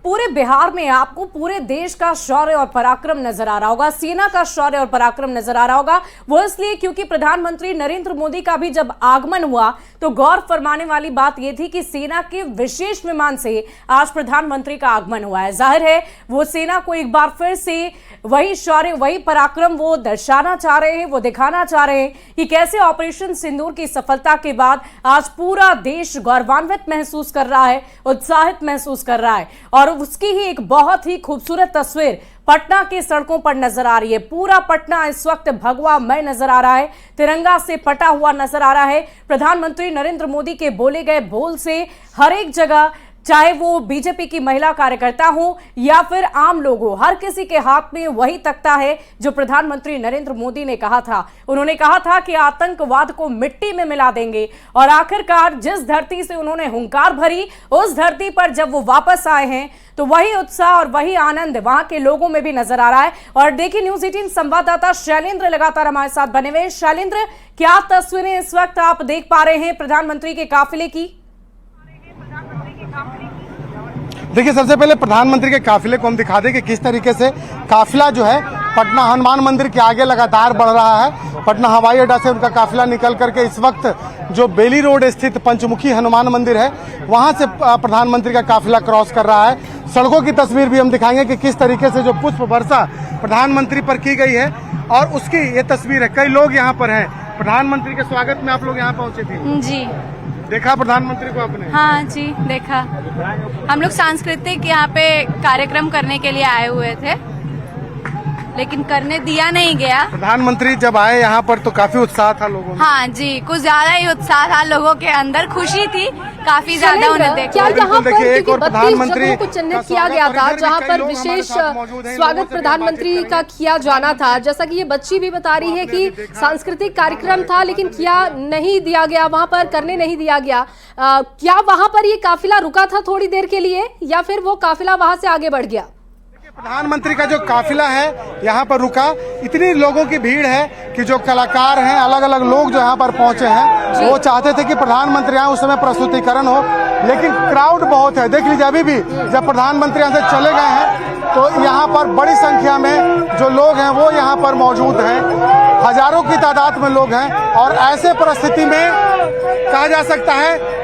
पूरे बिहार में आपको पूरे देश का शौर्य और पराक्रम नजर आ रहा होगा, सेना का शौर्य और पराक्रम नजर आ रहा होगा। वो इसलिए क्योंकि प्रधानमंत्री नरेंद्र मोदी का भी जब आगमन हुआ तो गौर फरमाने वाली बात यह थी कि सेना के विशेष विमान से आज प्रधानमंत्री का आगमन हुआ है। जाहिर है वो सेना को एक बार फिर से वही शौर्य, वही पराक्रम वो दर्शाना चाह रहे हैं, वो दिखाना चाह रहे हैं कि कैसे ऑपरेशन सिंदूर की सफलता के बाद आज पूरा देश गौरवान्वित महसूस कर रहा है, उत्साहित महसूस कर रहा है। और उसकी ही एक बहुत ही खूबसूरत तस्वीर पटना की सड़कों पर नजर आ रही है। पूरा पटना इस वक्त भगवामय नजर आ रहा है, तिरंगा से पटा हुआ नजर आ रहा है। प्रधानमंत्री नरेंद्र मोदी के बोले गए बोल से हर एक जगह, चाहे वो बीजेपी की महिला कार्यकर्ता हो या फिर आम लोग हो, हर किसी के हाथ में वही तख्ता है जो प्रधानमंत्री नरेंद्र मोदी ने कहा था। उन्होंने कहा था कि आतंकवाद को मिट्टी में मिला देंगे और आखिरकार जिस धरती से उन्होंने हुंकार भरी उस धरती पर जब वो वापस आए हैं तो वही उत्साह और वही आनंद वहां के लोगों में भी नजर आ रहा है। और देखिए न्यूज़ 18 संवाददाता शैलेंद्र लगातार हमारे साथ बने हुए। शैलेंद्र, क्या तस्वीरें इस वक्त आप देख पा रहे हैं प्रधानमंत्री के काफिले की? देखिए सबसे पहले प्रधानमंत्री के काफिले को हम दिखा दें कि किस तरीके से काफिला जो है पटना हनुमान मंदिर के आगे लगातार बढ़ रहा है। पटना हवाई अड्डा से उनका काफिला निकल करके इस वक्त जो बेली रोड स्थित पंचमुखी हनुमान मंदिर है वहां से प्रधानमंत्री का काफिला क्रॉस कर रहा है। सड़कों की तस्वीर भी हम दिखाएंगे कि किस तरीके से जो पुष्प वर्षा प्रधानमंत्री पर की गई है और उसकी ये तस्वीर है। कई लोग यहाँ पर हैं, प्रधानमंत्री के स्वागत में आप लोग यहाँ पहुंचे थे। जी देखा प्रधानमंत्री को आपने? हाँ जी देखा। हम लोग सांस्कृतिक यहाँ पे कार्यक्रम करने के लिए आए हुए थे, लेकिन करने दिया नहीं गया। प्रधानमंत्री जब आए यहाँ पर तो काफी उत्साह था लोगों में। हाँ जी, कुछ ज्यादा ही उत्साह था लोगों के अंदर, खुशी थी काफी ज्यादा उन्हें देख। क्या यहाँ पर देखिए, एक क्योंकि और 32 प्रधानमंत्री जगहों को चिन्हित का किया गया स्वागत था और इधर भी जहाँ कई पर लोग हमारे विशेष साथ मौजूद हैं। इन लोगों स्वागत से प्रधानमंत्री बातचीत का किया जाना था। जैसा कि ये बच्ची भी बता रही है कि सांस्कृतिक कार्यक्रम था लेकिन किया नहीं दिया गया, वहां पर करने नहीं दिया गया। क्या वहां पर ये काफिला रुका था थोड़ी देर के लिए या फिर वो काफिला वहां से आगे बढ़ गया? प्रधानमंत्री का जो काफिला है यहाँ पर रुका, इतनी लोगों की भीड़ है कि जो कलाकार हैं, अलग अलग लोग जो यहाँ पर पहुंचे हैं, वो चाहते थे कि प्रधानमंत्री यहाँ उस समय प्रस्तुतिकरण हो, लेकिन क्राउड बहुत है। देख लीजिए अभी भी जब प्रधानमंत्री यहाँ से चले गए हैं तो यहाँ पर बड़ी संख्या में जो लोग हैं वो यहाँ पर मौजूद हैं, हजारों की तादाद में लोग हैं। और ऐसे परिस्थिति में कहा जा सकता है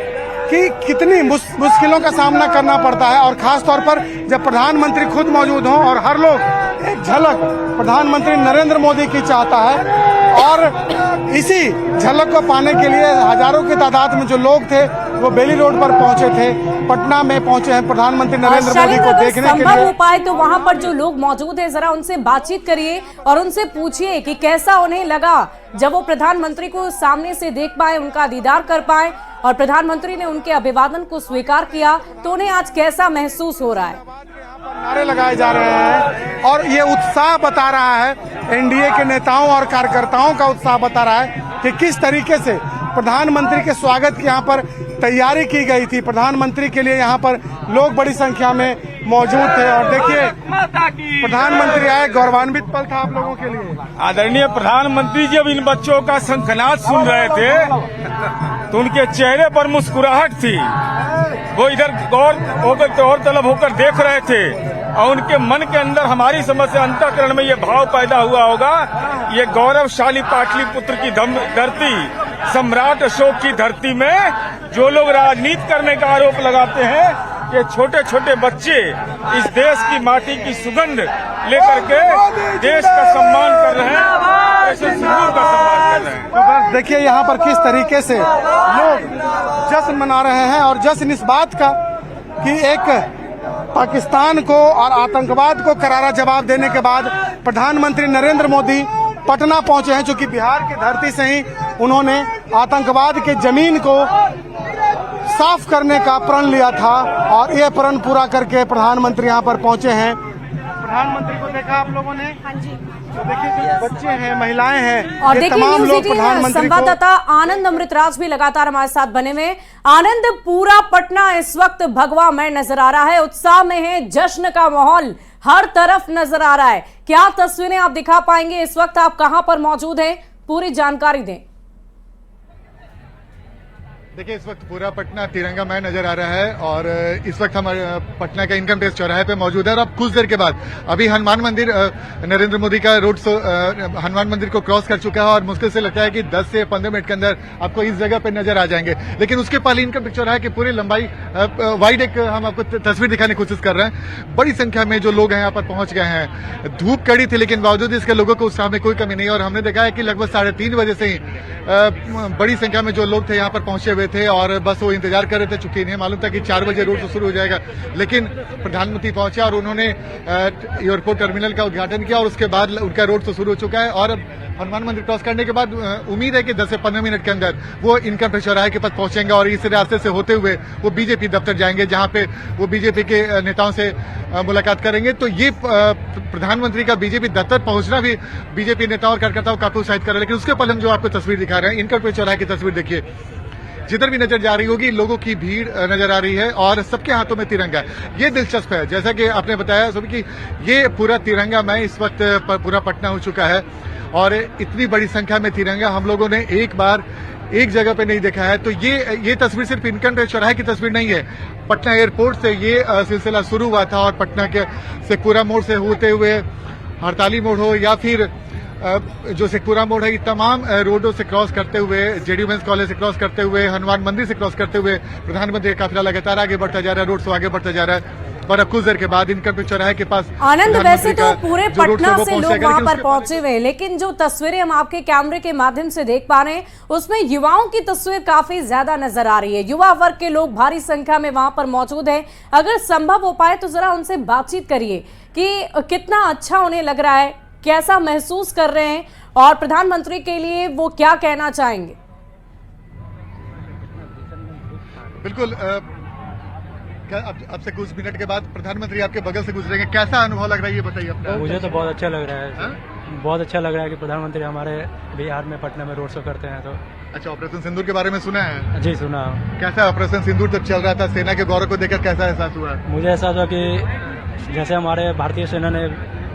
कि कितनी मुश्किलों का सामना करना पड़ता है, और खास तौर पर जब प्रधानमंत्री खुद मौजूद हों और हर लोग एक झलक प्रधानमंत्री नरेंद्र मोदी की चाहता है। और इसी झलक को पाने के लिए हजारों की तादाद में जो लोग थे वो बेली रोड पर पहुंचे थे, पटना में पहुंचे हैं प्रधानमंत्री नरेंद्र मोदी को देखने के संभव लिए। हो पाए तो वहां पर जो लोग मौजूद हैं जरा उनसे बातचीत करिए और उनसे पूछिए कि कैसा उन्हें लगा जब वो प्रधानमंत्री को सामने से देख पाए, उनका दीदार कर पाए और प्रधानमंत्री ने उनके अभिवादन को स्वीकार किया, तो उन्हें आज कैसा महसूस हो रहा है। नारे लगाए जा रहे हैं और ये उत्साह बता रहा है, एनडीए के नेताओं और कार्यकर्ताओं का उत्साह बता रहा है कि किस तरीके से प्रधानमंत्री के स्वागत की यहाँ पर तैयारी की गई थी। प्रधानमंत्री के लिए यहाँ पर लोग बड़ी संख्या में मौजूद थे और देखिए प्रधानमंत्री आए, गौरवान्वित पल था आप लोगों के लिए। आदरणीय प्रधानमंत्री जब इन बच्चों का शंखनाद सुन रहे थे तो उनके चेहरे पर मुस्कुराहट थी, वो इधर गौर तलब होकर देख रहे थे और उनके मन के अंदर हमारी समझ से अंतःकरण में ये भाव पैदा हुआ होगा, ये गौरवशाली पाटलिपुत्र की धरती, सम्राट अशोक की धरती में जो लोग राजनीति करने का आरोप लगाते हैं, ये छोटे छोटे बच्चे इस देश की माटी की सुगंध लेकर के देश का सम्मान कर रहे हैं, ऐसे सिंदूर का सम्मान कर रहे हैं। तो बस देखिए यहाँ पर किस तरीके से लोग जश्न मना रहे हैं और जश्न इस बात का कि एक पाकिस्तान को और आतंकवाद को करारा जवाब देने के बाद प्रधानमंत्री नरेंद्र मोदी पटना पहुंचे हैं, जो कि बिहार की धरती से ही उन्होंने आतंकवाद के जमीन को साफ करने का प्रण लिया था और ये प्रण पूरा करके प्रधानमंत्री यहाँ पर पहुंचे हैं। प्रधानमंत्री को देखा आप लोगों ने? हाँ जी। तो देखिए बच्चे हैं, महिलाएं हैं और ये देखिए तमाम न्यूज़ लोग 18 प्रधानमंत्री संवाददाता आनंद अमृतराज भी लगातार हमारे साथ बने हुए। आनंद, पूरा पटना इस वक्त भगवामय नजर आ रहा है, उत्साह में है, जश्न का माहौल हर तरफ नजर आ रहा है। क्या तस्वीरें आप दिखा पाएंगे? इस वक्त आप कहां पर मौजूद हैं, पूरी जानकारी दें। देखिए इस वक्त पूरा पटना तिरंगामय नजर आ रहा है और इस वक्त हम पटना के इनकम टैक्स चौराहे पे मौजूद है और अब कुछ देर के बाद अभी हनुमान मंदिर नरेंद्र मोदी का रोड शो हनुमान मंदिर को क्रॉस कर चुका है और मुश्किल से लगता है कि 10 से 15 मिनट के अंदर आपको इस जगह पे नजर आ जाएंगे। लेकिन उसके पहले इनकम टैक्स चौराहे की पूरी लंबाई वाइड एक हम आपको तस्वीर दिखाने की कोशिश कर रहे हैं। बड़ी संख्या में जो लोग हैं यहाँ पर पहुंच गए हैं। धूप कड़ी थी लेकिन बावजूद इसके लोगों को उत्साह में कोई कमी नहीं और हमने देखा है कि लगभग 3:30 बजे से ही बड़ी संख्या में जो लोग थे यहाँ पर पहुंचे हुए थे और बस वो इंतजार कर रहे थे, चूंकि इन्हें मालूम था कि 4 बजे रोड शो शुरू हो जाएगा। लेकिन प्रधानमंत्री पहुंचे और उन्होंने एयरपोर्ट टर्मिनल का उद्घाटन किया और उसके बाद उनका रोड शो शुरू हो चुका है और अब हनुमान मंदिर क्रॉस करने के बाद उम्मीद है कि 10 से 15 मिनट के अंदर वो इनकम टैक्स चौराहे के पास पहुंचेंगे और इस रास्ते से होते हुए वो बीजेपी दफ्तर जाएंगे, जहां पे वो बीजेपी के नेताओं से मुलाकात करेंगे। तो ये प्रधानमंत्री का बीजेपी दफ्तर पहुंचना भी बीजेपी नेताओं और कार्यकर्ताओं को काफी उत्साहित कर रहा है। लेकिन उसके पहले हम जो आपको तस्वीर दिखा रहे हैं, इनकम टैक्स चौराहे की तस्वीर देखिए, जिधर भी नजर जा रही होगी लोगों की भीड़ नजर आ रही है और सबके हाथों में तिरंगा। ये दिलचस्प है, जैसा कि आपने बताया सभी कि ये पूरा तिरंगा मैं इस वक्त पूरा पटना हो चुका है और इतनी बड़ी संख्या में तिरंगा हम लोगों ने एक बार एक जगह पे नहीं देखा है। तो ये तस्वीर सिर्फ इनकम टैक्स चौराहे की तस्वीर नहीं है, पटना एयरपोर्ट से ये सिलसिला शुरू हुआ था और पटना के शेखपुरा मोड़ से होते हुए हड़ताली मोड़ हो या फिर जो शेखपुरा मोड़ है, ये तमाम रोडों से क्रॉस करते हुए, जेडीयू मेंस कॉलेज से क्रॉस करते हुए, हनुमान मंदिर से क्रॉस करते हुए प्रधानमंत्री का काफिला लगातार आगे बढ़ता जा रहा है, रोड शो आगे बढ़ता जा रहा है। और अब कुछ देर के बाद इनकम टैक्स चौराहे के पास आनंद, वैसे तो प्रधानमंत्री का पूरे जो रोड शो पटना वो से पहुंच लोग जाएगा, वहां लेकिन पर उसके पहुंचे हुए हैं, लेकिन जो तस्वीरें हम आपके कैमरे के माध्यम से देख पा रहे हैं उसमें युवाओं की तस्वीर काफी ज्यादा नजर आ रही है। युवा वर्ग के लोग भारी संख्या में वहां पर मौजूद हैं। अगर संभव हो पाए तो जरा उनसे बातचीत करिए कि कितना अच्छा उन्हें लग रहा है, कैसा महसूस कर रहे हैं और प्रधानमंत्री के लिए वो क्या कहना चाहेंगे। बिल्कुल अब से कुछ मिनट के बाद प्रधानमंत्री आपके बगल से गुजरेंगे, कैसा अनुभव लग रहा है ये बताइए अपना। मुझे तो बहुत अच्छा लग रहा है, बहुत अच्छा लग रहा है कि प्रधानमंत्री हमारे बिहार में पटना में रोड शो करते हैं। तो अच्छा, ऑपरेशन सिंदूर के बारे में सुना है? जी सुना। कैसा ऑपरेशन सिंदूर जब चल रहा था, सेना के गौरव को देखकर कैसा एहसास हुआ? मुझे एहसास हुआ कि जैसे हमारे भारतीय सेना ने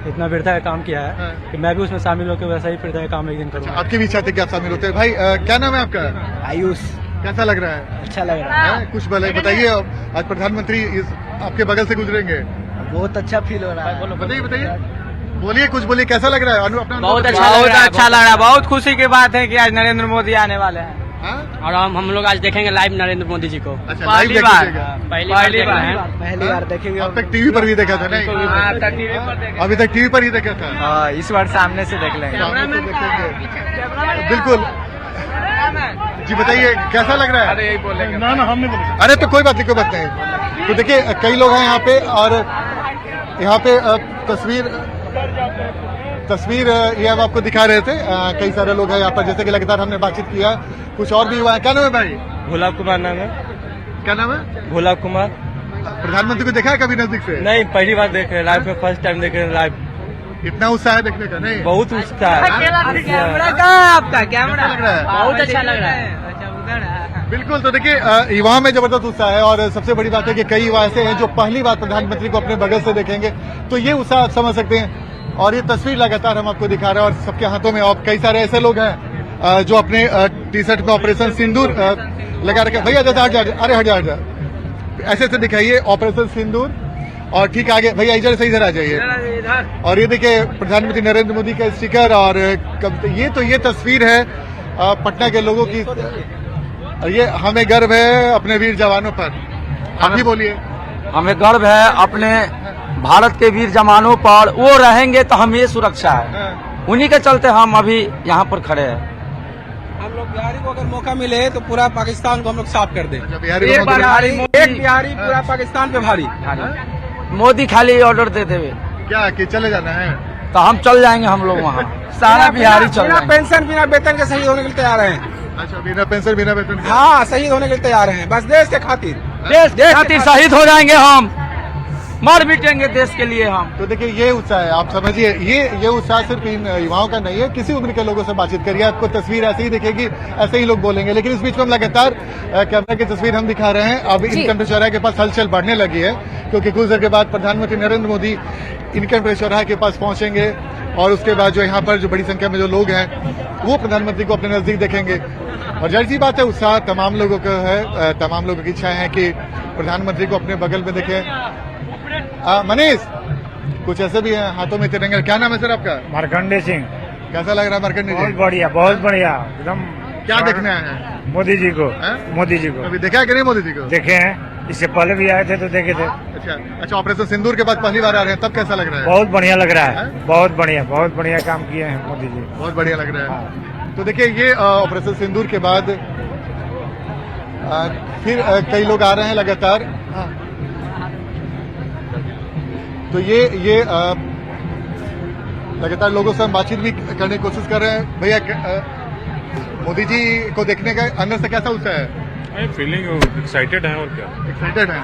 इतना वीरता का काम किया है कि मैं भी उसमें शामिल होकर वैसा ही वीरता का काम एक दिन करूँगा। आपकी भी इच्छा थी कि आप शामिल होते हैं। भाई क्या नाम है आपका? आयुष। कैसा लग रहा है? अच्छा लग रहा है। कुछ बताइए, आज प्रधानमंत्री आपके बगल से गुजरेंगे, बहुत अच्छा फील हो रहा है। बताइए बोलिए, कुछ बोलिए, कैसा लग रहा है? बहुत अच्छा लग रहा है। बहुत खुशी की बात है कि आज नरेंद्र मोदी आने वाले हैं और हम लोग आज देखेंगे लाइव नरेंद्र मोदी जी को। अच्छा, पहली बार देखेंगे। अब तक टीवी पर भी देखा था नहीं? अभी तक टीवी पर ही देखा था। हाँ, इस बार सामने से देख लेंगे। बिल्कुल जी, बताइए कैसा लग रहा है? अरे यही बोलेंगे ना हम नहीं बोलेंगे। अरे तो कोई बात नहीं। तो देखिए कई लोग हैं यहाँ पे, और यहाँ पे तस्वीर ये हम आपको दिखा रहे थे। कई सारे लोग हैं यहाँ पर, जैसे कि लगातार हमने बातचीत किया। कुछ और भी हुआ है। क्या नाम है भाई? भोला कुमार नाम है। क्या नाम है? भोला कुमार। प्रधानमंत्री को देखा है कभी नजदीक से? नहीं, पहली बार देख रहे हैं लाइव में, फर्स्ट टाइम देख रहे हैं लाइव। इतना उत्साह है देखने का? नहीं, बहुत उत्साह है। आपका कैमरा लग रहा है, बहुत अच्छा लग रहा है। बिल्कुल। तो देखिए युवाओं में जबरदस्त उत्साह है, और सबसे बड़ी बात है कि कई युवा ऐसे हैं जो पहली बार प्रधानमंत्री को अपने बगल से देखेंगे, तो ये उत्साह आप समझ सकते हैं। और ये तस्वीर लगातार हम आपको दिखा रहे हैं, और सबके हाथों में और कई सारे ऐसे लोग हैं जो अपने टी शर्ट में ऑपरेशन सिंदूर लगा रखे। भैया जैसे हट जा, ऐसे से दिखाइए ऑपरेशन सिंदूर, और ठीक आगे भैया इधर आ जाइए। और ये देखिए प्रधानमंत्री नरेंद्र मोदी का स्टिकर, और ये तस्वीर है पटना के लोगों की। ये हमें गर्व है अपने वीर जवानों पर। आप भी बोलिए। हमें गर्व है अपने भारत के वीर जवानों पर, वो रहेंगे तो हमें सुरक्षा है, उन्हीं के चलते हम अभी यहाँ पर खड़े हैं। हम लोग बिहारी को अगर मौका मिले तो पूरा पाकिस्तान को हम लोग साफ कर दें। एक बिहारी पूरा पाकिस्तान पे भारी। मोदी खाली ऑर्डर दे देवे क्या कि चले जाना है, तो हम चल जाएंगे। हम लोग वहाँ सारा बिहारी चल बिना पेंशन बिना वेतन के शहीद होने के लिए तैयार हैं। अच्छा, बिना पेंशन बिना वेतन? हाँ, शहीद होने के लिए तैयार हैं, बस देश के खातिर। देश के खातिर शहीद हो जाएंगे हम, मर मिटेंगे देश के लिए हम। तो देखिए ये उत्साह है, आप समझिए। ये उत्साह सिर्फ इन युवाओं का नहीं है, किसी उम्र के लोगों से बातचीत करिए, आपको तस्वीर ऐसे ही दिखेगी, ऐसे ही लोग बोलेंगे। लेकिन इस बीच में हम लगातार कैमरा की तस्वीर हम दिखा रहे हैं। अब इनकम टैक्स चौराहे के पास हलचल बढ़ने लगी है, क्योंकि कुछ देर के बाद प्रधानमंत्री नरेंद्र मोदी इनकम टैक्स चौराहे के पास पहुंचेंगे, और उसके बाद जो यहाँ पर जो बड़ी संख्या में जो लोग हैं वो प्रधानमंत्री को अपने नजदीक देखेंगे। और जाहिर सी बात है, उत्साह तमाम लोगों का है, तमाम लोगों की इच्छा है कि प्रधानमंत्री को अपने बगल में देखें। मनीष, कुछ ऐसे भी हैं हाथों में तिरंगा। क्या नाम है सर आपका? मार्कंडे सिंह। कैसा लग रहा है मार्कंडे जी? बहुत बढ़िया एकदम। क्या देखने आए हैं? मोदी जी को। मोदी जी को अभी देखा है कि नहीं? मोदी जी को देखे हैं, इससे पहले भी आए थे तो देखे थे। अच्छा, ऑपरेशन सिंदूर के बाद पहली बार आ रहे हैं, तब कैसा लग रहा है? बहुत बढ़िया लग रहा है, बहुत बढ़िया काम किए हैं मोदी जी, बहुत बढ़िया लग रहा है। तो देखिए ये ऑपरेशन सिंदूर के बाद फिर कई लोग आ रहे हैं लगातार। तो ये लगातार लोगों से हम बातचीत भी करने की कोशिश कर रहे हैं। भैया मोदी जी को देखने का अंदर से कैसा उत्साह है? फीलिंग एक्साइटेड है। और क्या एक्साइटेड है?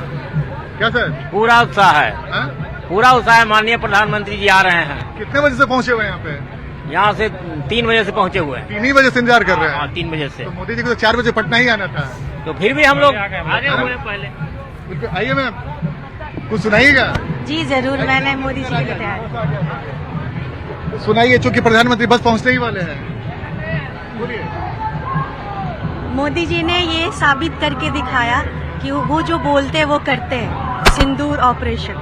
क्या सर? पूरा उत्साह है। पूरा उत्साह है। माननीय प्रधानमंत्री जी आ रहे हैं। कितने बजे से पहुंचे हुए हैं यहाँ पे? यहाँ से 3 बजे से पहुंचे हुए हैं। 3 ही बजे से इंतजार कर रहे हैं? 3 बजे से। तो मोदी जी को तो 4 बजे पटना ही आना था। तो फिर भी हम लोग आगे हुए पहले। बिल्कुल, आइए मैम, कुछ सुनाइएगा। जी जरूर, मैंने मोदी जी को बताया। सुनाइए, चूंकि प्रधानमंत्री बस पहुंचने ही वाले हैं। बोलिए। मोदी जी ने ये साबित करके दिखाया कि वो जो बोलते हैं वो करते हैं। सिंदूर ऑपरेशन,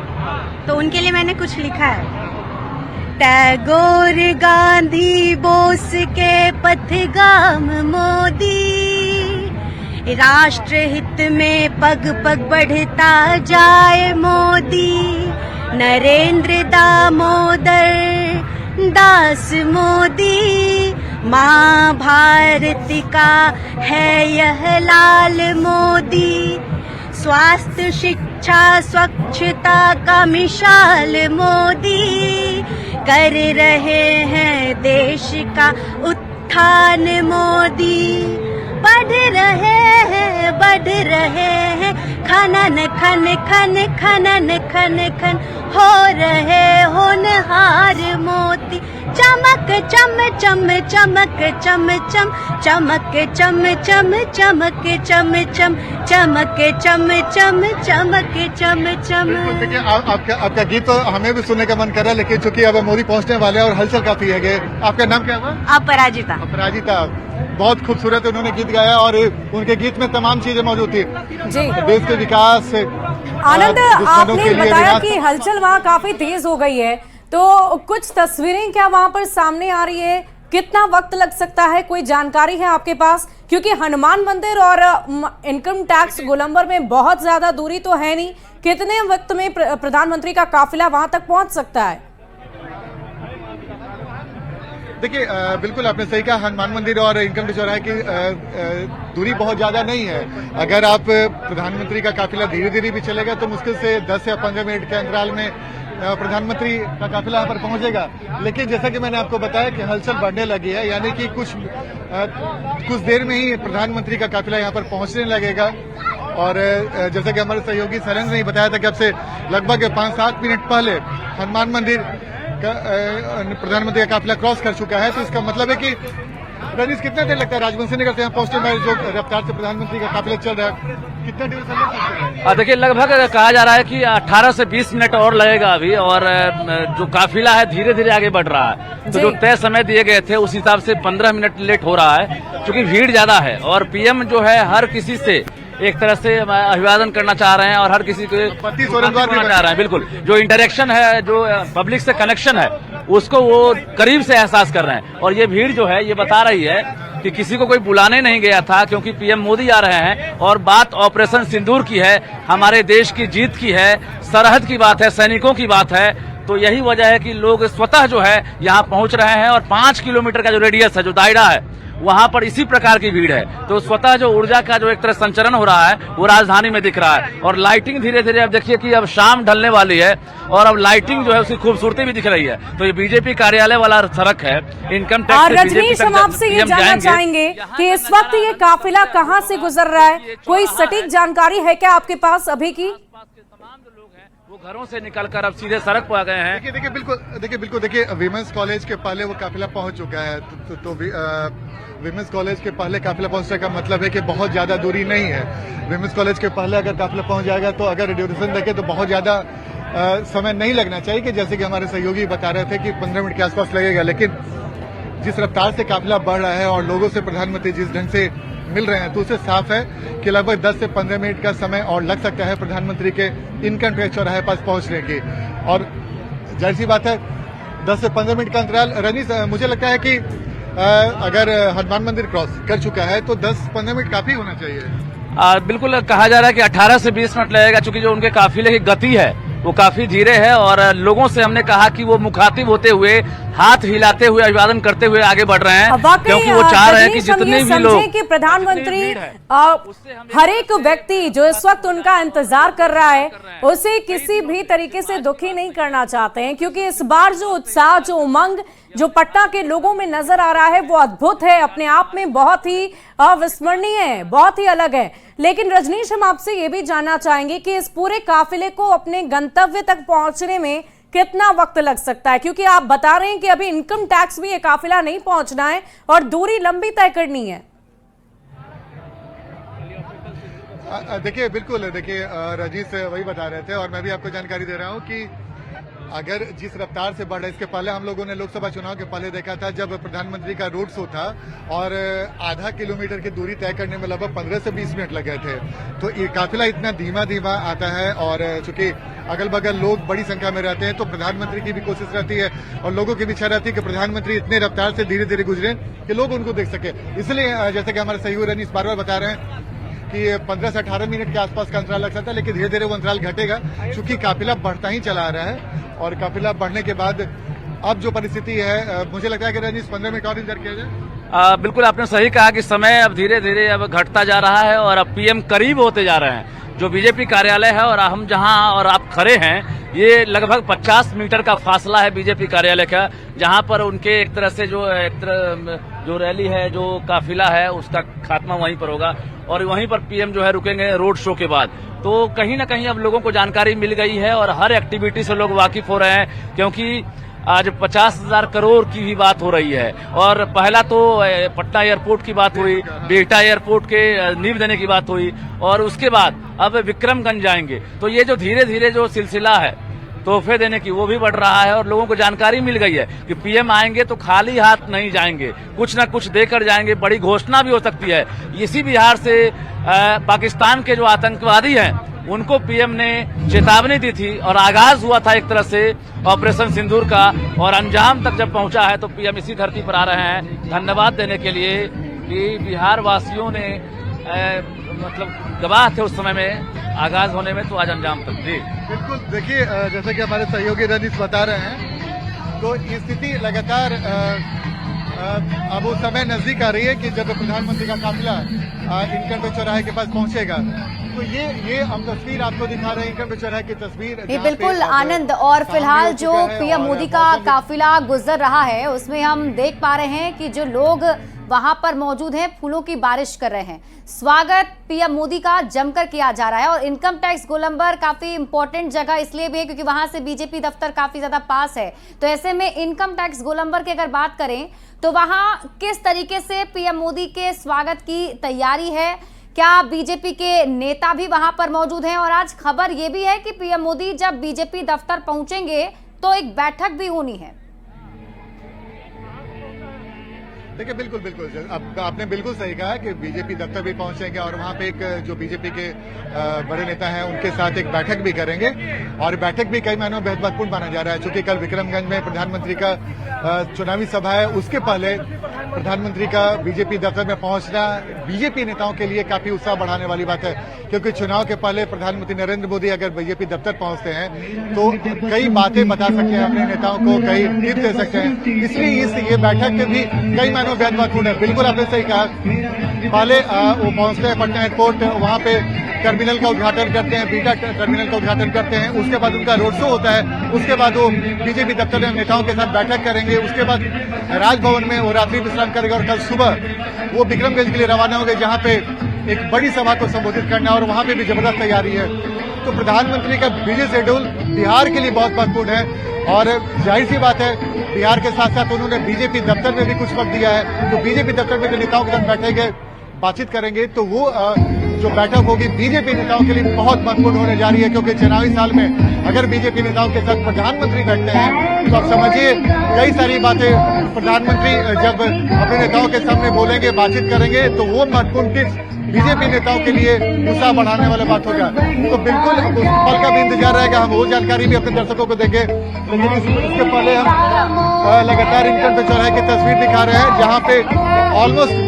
तो उनके लिए मैंने कुछ लिखा है। टैगोर, गांधी, बोस के पथगाम मोदी, राष्ट्र हित भारत में पग पग बढ़ता जाए मोदी, नरेंद्र दामोदर दास मोदी। माँ भारत का है यह लाल मोदी, स्वास्थ्य शिक्षा स्वच्छता का मिसाल मोदी। कर रहे हैं देश का उत्थान मोदी, बढ़ रहे हैं खनन खन खन खनन खन खन, हो रहे होनहार मोती। चमक चम चम चमक चम चम, चमक चम चम चमक चम चम, चमक चम चम चमक चम चम। देखिए आपका गीत तो हमें भी सुनने का मन कर रहा है, लेकिन चूंकि अब मोदी पहुंचने वाले हैं और हलचल काफी है। आपका नाम क्या हुआ? अपराजिता। अपराजिता, बहुत खूबसूरत उन्होंने गीत गाया और उनके गीत में तमाम चीजें मौजूद थी, देश के विकास। आनंद, आपने बताया कि हलचल वहाँ काफी तेज हो गई है, तो कुछ तस्वीरें क्या वहाँ पर सामने आ रही है? कितना वक्त लग सकता है, कोई जानकारी है आपके पास? क्योंकि हनुमान मंदिर और इनकम टैक्स गोलंबर में बहुत ज्यादा दूरी तो है नहीं, कितने वक्त में प्रधानमंत्री का काफिला वहां तक पहुंच सकता है? देखिए बिल्कुल आपने सही कहा, हनुमान मंदिर और इनकम टैक्स चौराहे की दूरी बहुत ज्यादा नहीं है। अगर आप प्रधानमंत्री का काफिला धीरे धीरे भी चलेगा तो मुश्किल से 10 या 15 मिनट के अंतराल में प्रधानमंत्री का काफिला यहाँ पर पहुंचेगा। लेकिन जैसा कि मैंने आपको बताया कि हलचल बढ़ने लगी है, यानी कि कुछ देर में ही प्रधानमंत्री का काफिला यहाँ पर पहुंचने लगेगा। और जैसा कि हमारे सहयोगी सरन ने बताया था कि अब से लगभग 5-7 मिनट पहले हनुमान मंदिर का प्रधानमंत्री का काफिला क्रॉस कर चुका है। तो इसका मतलब है कि रनीश, कितना देर लगता है राजवंशी नगर से यहाँ पहुंचने में, जो रफ्तार से प्रधानमंत्री का काफिला चल रहा है, कितना देर से लग सकता है? देखिए लगभग कहा जा रहा है कि 18 से 20 मिनट और लगेगा अभी, और जो काफिला है धीरे धीरे आगे बढ़ रहा है। तो जो तय समय दिए गए थे उस हिसाब से 15 मिनट लेट हो रहा है, क्योंकि भीड़ ज्यादा है और पीएम जो है हर किसी से एक तरह से अभिवादन करना चाह रहे हैं और हर किसी को चाह रहे हैं। बिल्कुल, जो इंटरेक्शन है, जो पब्लिक से कनेक्शन है, उसको वो करीब से एहसास कर रहे हैं। और ये भीड़ जो है ये बता रही है कि किसी को कोई बुलाने नहीं गया था, क्योंकि पीएम मोदी आ रहे हैं। और बात ऑपरेशन सिंदूर की है, हमारे देश की जीत की है, सरहद की बात है, सैनिकों की बात है। तो यही वजह है कि लोग स्वतः जो है यहाँ पहुंच रहे हैं। और 5 किलोमीटर का जो रेडियस है, जो दायरा है, वहां पर इसी प्रकार की भीड़ है। तो स्वतः जो ऊर्जा का जो एक तरह संचरण हो रहा है वो राजधानी में दिख रहा है। और लाइटिंग धीरे धीरे अब देखिए कि अब शाम ढलने वाली है और अब लाइटिंग जो है उसकी खूबसूरती भी दिख रही है। तो ये बीजेपी कार्यालय वाला सड़क है, इनकम टैक्स। रजनीश, हम आपसे ये जानना चाहेंगे कि इस वक्त ये काफिला कहाँ से गुजर रहा है? कोई सटीक जानकारी है क्या आपके पास अभी की? वो घरों से निकलकर अब सीधे सड़क पर आ गए हैं। देखिए विमेंस कॉलेज के पहले वो काफिला पहुंच चुका है। तो विमेंस कॉलेज के पहले काफिला पहुंचने का मतलब है कि बहुत ज्यादा दूरी नहीं है। विमेंस कॉलेज के पहले अगर काफिला पहुंच जाएगा तो अगर ड्यूरेशन देखे तो बहुत ज्यादा समय नहीं लगना चाहिए, कि जैसे कि हमारे सहयोगी बता रहे थे कि 15 मिनट के आसपास लगेगा। लेकिन जिस रफ्तार से काफिला बढ़ रहा है और लोगों से प्रधानमंत्री जिस ढंग से मिल रहे हैं, तो उससे साफ है कि लगभग 10 से 15 मिनट का समय और लग सकता है प्रधानमंत्री के इनकम टैक्स चौराहे पास पहुंचने की। और जाहिर सी बात है 10 से 15 मिनट का अंतराल। रनीश, मुझे लगता है कि अगर हनुमान मंदिर क्रॉस कर चुका है तो 10-15 मिनट काफी होना चाहिए। बिल्कुल कहा जा रहा है कि 18 से 20 मिनट लगेगा, क्योंकि जो उनके काफिले की गति है वो काफी धीरे है। और लोगों से हमने कहा कि वो मुखातिब होते हुए, हाथ हिलाते हुए, अभिवादन करते हुए आगे बढ़ रहे हैं, क्योंकि वो चाह रहे हैं कि जितने भी लोग कि प्रधानमंत्री हर एक व्यक्ति जो इस वक्त उनका इंतजार कर रहा है उसे किसी भी तरीके से दुखी नहीं करना चाहते हैं, क्योंकि इस बार जो उत्साह, जो उमंग जो पटना के लोगों में नजर आ रहा है वो अद्भुत है, अपने आप में बहुत ही अविस्मरणीय है, बहुत ही अलग है। लेकिन रजनीश, हम आपसे ये भी जानना चाहेंगे कि इस पूरे काफिले को अपने गंतव्य तक पहुंचने में कितना वक्त लग सकता है, क्योंकि आप बता रहे हैं कि अभी इनकम टैक्स भी ये काफिला नहीं पहुंचना है और दूरी लंबी तय करनी है। देखिए बिल्कुल, देखिए रजीत से वही बता रहे थे और मैं भी आपको जानकारी दे रहा हूं कि अगर जिस रफ्तार से बढ़ा, इसके पहले हम लोगों ने लोकसभा चुनाव के पहले देखा था जब प्रधानमंत्री का रोड शो था और आधा किलोमीटर की दूरी तय करने में लगभग 15 से 20 मिनट लगे थे। तो ये काफिला इतना धीमा धीमा आता है और चूंकि अगल बगल लोग बड़ी संख्या में रहते हैं तो प्रधानमंत्री की भी कोशिश रहती है और लोगों की भी इच्छा रहती है कि प्रधानमंत्री इतने रफ्तार से धीरे धीरे गुजरे कि लोग उनको देख सके। इसलिए जैसे कि हमारे सहयोगी रनीश बार बार बता रहे हैं कि 15 से 18 मिनट के आसपास का अंतराल लग सकता है, लेकिन धीरे धीरे वो अंतराल घटेगा क्योंकि काफिला बढ़ता ही चला आ रहा है। और काफिला बढ़ने के बाद अब जो परिस्थिति है, मुझे लगता है कि रजनीश 15 मिनट और इंतजार किया जाए। बिल्कुल आपने सही कहा कि समय अब धीरे धीरे अब घटता जा रहा है और अब पीएम करीब होते जा रहे हैं। जो बीजेपी कार्यालय है और हम जहां और आप खड़े हैं, ये लगभग 50 मीटर का फासला है बीजेपी कार्यालय का, जहां पर उनके एक तरह से जो रैली है, जो काफिला है, उसका खात्मा वहीं पर होगा और वहीं पर पीएम जो है रुकेंगे रोड शो के बाद। तो कहीं ना कहीं अब लोगों को जानकारी मिल गई है और हर एक्टिविटी से लोग वाकिफ हो रहे हैं, क्योंकि आज 50,000 करोड़ की भी बात हो रही है। और पहला तो पटना एयरपोर्ट की बात हुई, बिहटा एयरपोर्ट के नींव देने की बात हुई और उसके बाद अब विक्रमगंज जाएंगे। तो ये जो धीरे धीरे जो सिलसिला है तोहफे देने की, वो भी बढ़ रहा है और लोगों को जानकारी मिल गई है कि पीएम आएंगे तो खाली हाथ नहीं जाएंगे, कुछ न कुछ देकर जाएंगे। बड़ी घोषणा भी हो सकती है। इसी बिहार से पाकिस्तान के जो आतंकवादी हैं उनको पीएम ने चेतावनी दी थी और आगाज हुआ था एक तरह से ऑपरेशन सिंदूर का, और अंजाम तक जब पहुंचा है तो पीएम इसी धरती पर आ रहे हैं धन्यवाद देने के लिए कि बिहार वासियों ने मतलब गवाह थे उस समय में आगाज होने में, तो आज अंजाम तक। जी बिल्कुल, देखिए जैसे कि हमारे सहयोगी रजनीश बता रहे हैं, तो स्थिति लगातार अब वो समय नजदीक आ रही है कि जब प्रधानमंत्री का काफिला इनकम चौराहे के पास पहुंचेगा। तो ये हम तस्वीर आपको दिखा रहे हैं, इनकम चौराहे की तस्वीर। ये बिल्कुल आनंद। और फिलहाल जो पीएम मोदी का काफिला गुजर रहा है उसमें हम देख पा रहे हैं कि जो लोग वहां पर मौजूद हैं फूलों की बारिश कर रहे हैं। स्वागत पीएम मोदी का जमकर किया जा रहा है और इनकम टैक्स गोलंबर काफी इंपॉर्टेंट जगह इसलिए भी है क्योंकि वहां से बीजेपी दफ्तर काफी ज्यादा पास है। तो ऐसे में इनकम टैक्स गोलंबर की अगर बात करें तो वहां किस तरीके से पीएम मोदी के स्वागत की तैयारी है, क्या बीजेपी के नेता भी वहां पर मौजूद हैं? और आज खबर ये भी है कि पीएम मोदी जब बीजेपी दफ्तर पहुंचेंगे तो एक बैठक भी होनी है। देखिए बिल्कुल अब आपने बिल्कुल सही कहा कि बीजेपी दफ्तर भी पहुंचेंगे और वहां पे एक जो बीजेपी के बड़े नेता हैं उनके साथ एक बैठक भी करेंगे। और बैठक भी कई मायनों में बहुत महत्वपूर्ण माना जा रहा है, क्योंकि कल विक्रमगंज में प्रधानमंत्री का चुनावी सभा है। उसके पहले प्रधानमंत्री का बीजेपी दफ्तर में पहुंचना बीजेपी नेताओं के लिए काफी उत्साह बढ़ाने वाली बात है, क्योंकि चुनाव के पहले प्रधानमंत्री नरेंद्र मोदी अगर बीजेपी दफ्तर पहुंचते हैं तो कई बातें बता सकते हैं अपने नेताओं को, कई टिप्स दे सकते हैं। इसलिए ये बैठक भी कई मायनों में महत्वपूर्ण है। बिल्कुल आपने सही कहा, पहले वो पहुंचते हैं पटना एयरपोर्ट, वहां पे टर्मिनल का उद्घाटन करते हैं, बीटा टर्मिनल का उद्घाटन करते हैं। उसके बाद उनका रोड शो होता है, उसके बाद वो बीजेपी दफ्तर में नेताओं के साथ बैठक करेंगे। उसके बाद राजभवन में वो रात्रि विश्राम करेंगे और कल सुबह वो विक्रमगंज के लिए रवाना होंगे, जहां पे एक बड़ी सभा को संबोधित करना और वहां पे भी जबरदस्त तैयारी है। तो प्रधानमंत्री का बिजी शेड्यूल बिहार के लिए बहुत महत्वपूर्ण है और जाहिर सी बात है बिहार के साथ साथ उन्होंने बीजेपी दफ्तर में भी कुछ वक्त दिया है। तो बीजेपी दफ्तर में जो नेताओं के साथ बैठेंगे, बातचीत करेंगे, तो वो जो बैठक होगी बीजेपी नेताओं के लिए बहुत महत्वपूर्ण होने जा रही है, क्योंकि चुनावी साल में अगर बीजेपी नेताओं के साथ प्रधानमंत्री बैठते हैं तो आप समझिए कई सारी बातें प्रधानमंत्री जब अपने नेताओं के सामने बोलेंगे, बातचीत करेंगे, तो वो महत्वपूर्ण टिप्स बीजेपी नेताओं के लिए उत्साह बढ़ाने वाला बात होगा। तो बिल्कुल उस पल का भी इंतजार रहेगा, हम वो जानकारी भी अपने दर्शकों को देंगे। लेकिन इसके पहले हम लगातार इनकम चौराहे की तस्वीर दिखा रहे हैं, जहाँ पे ऑलमोस्ट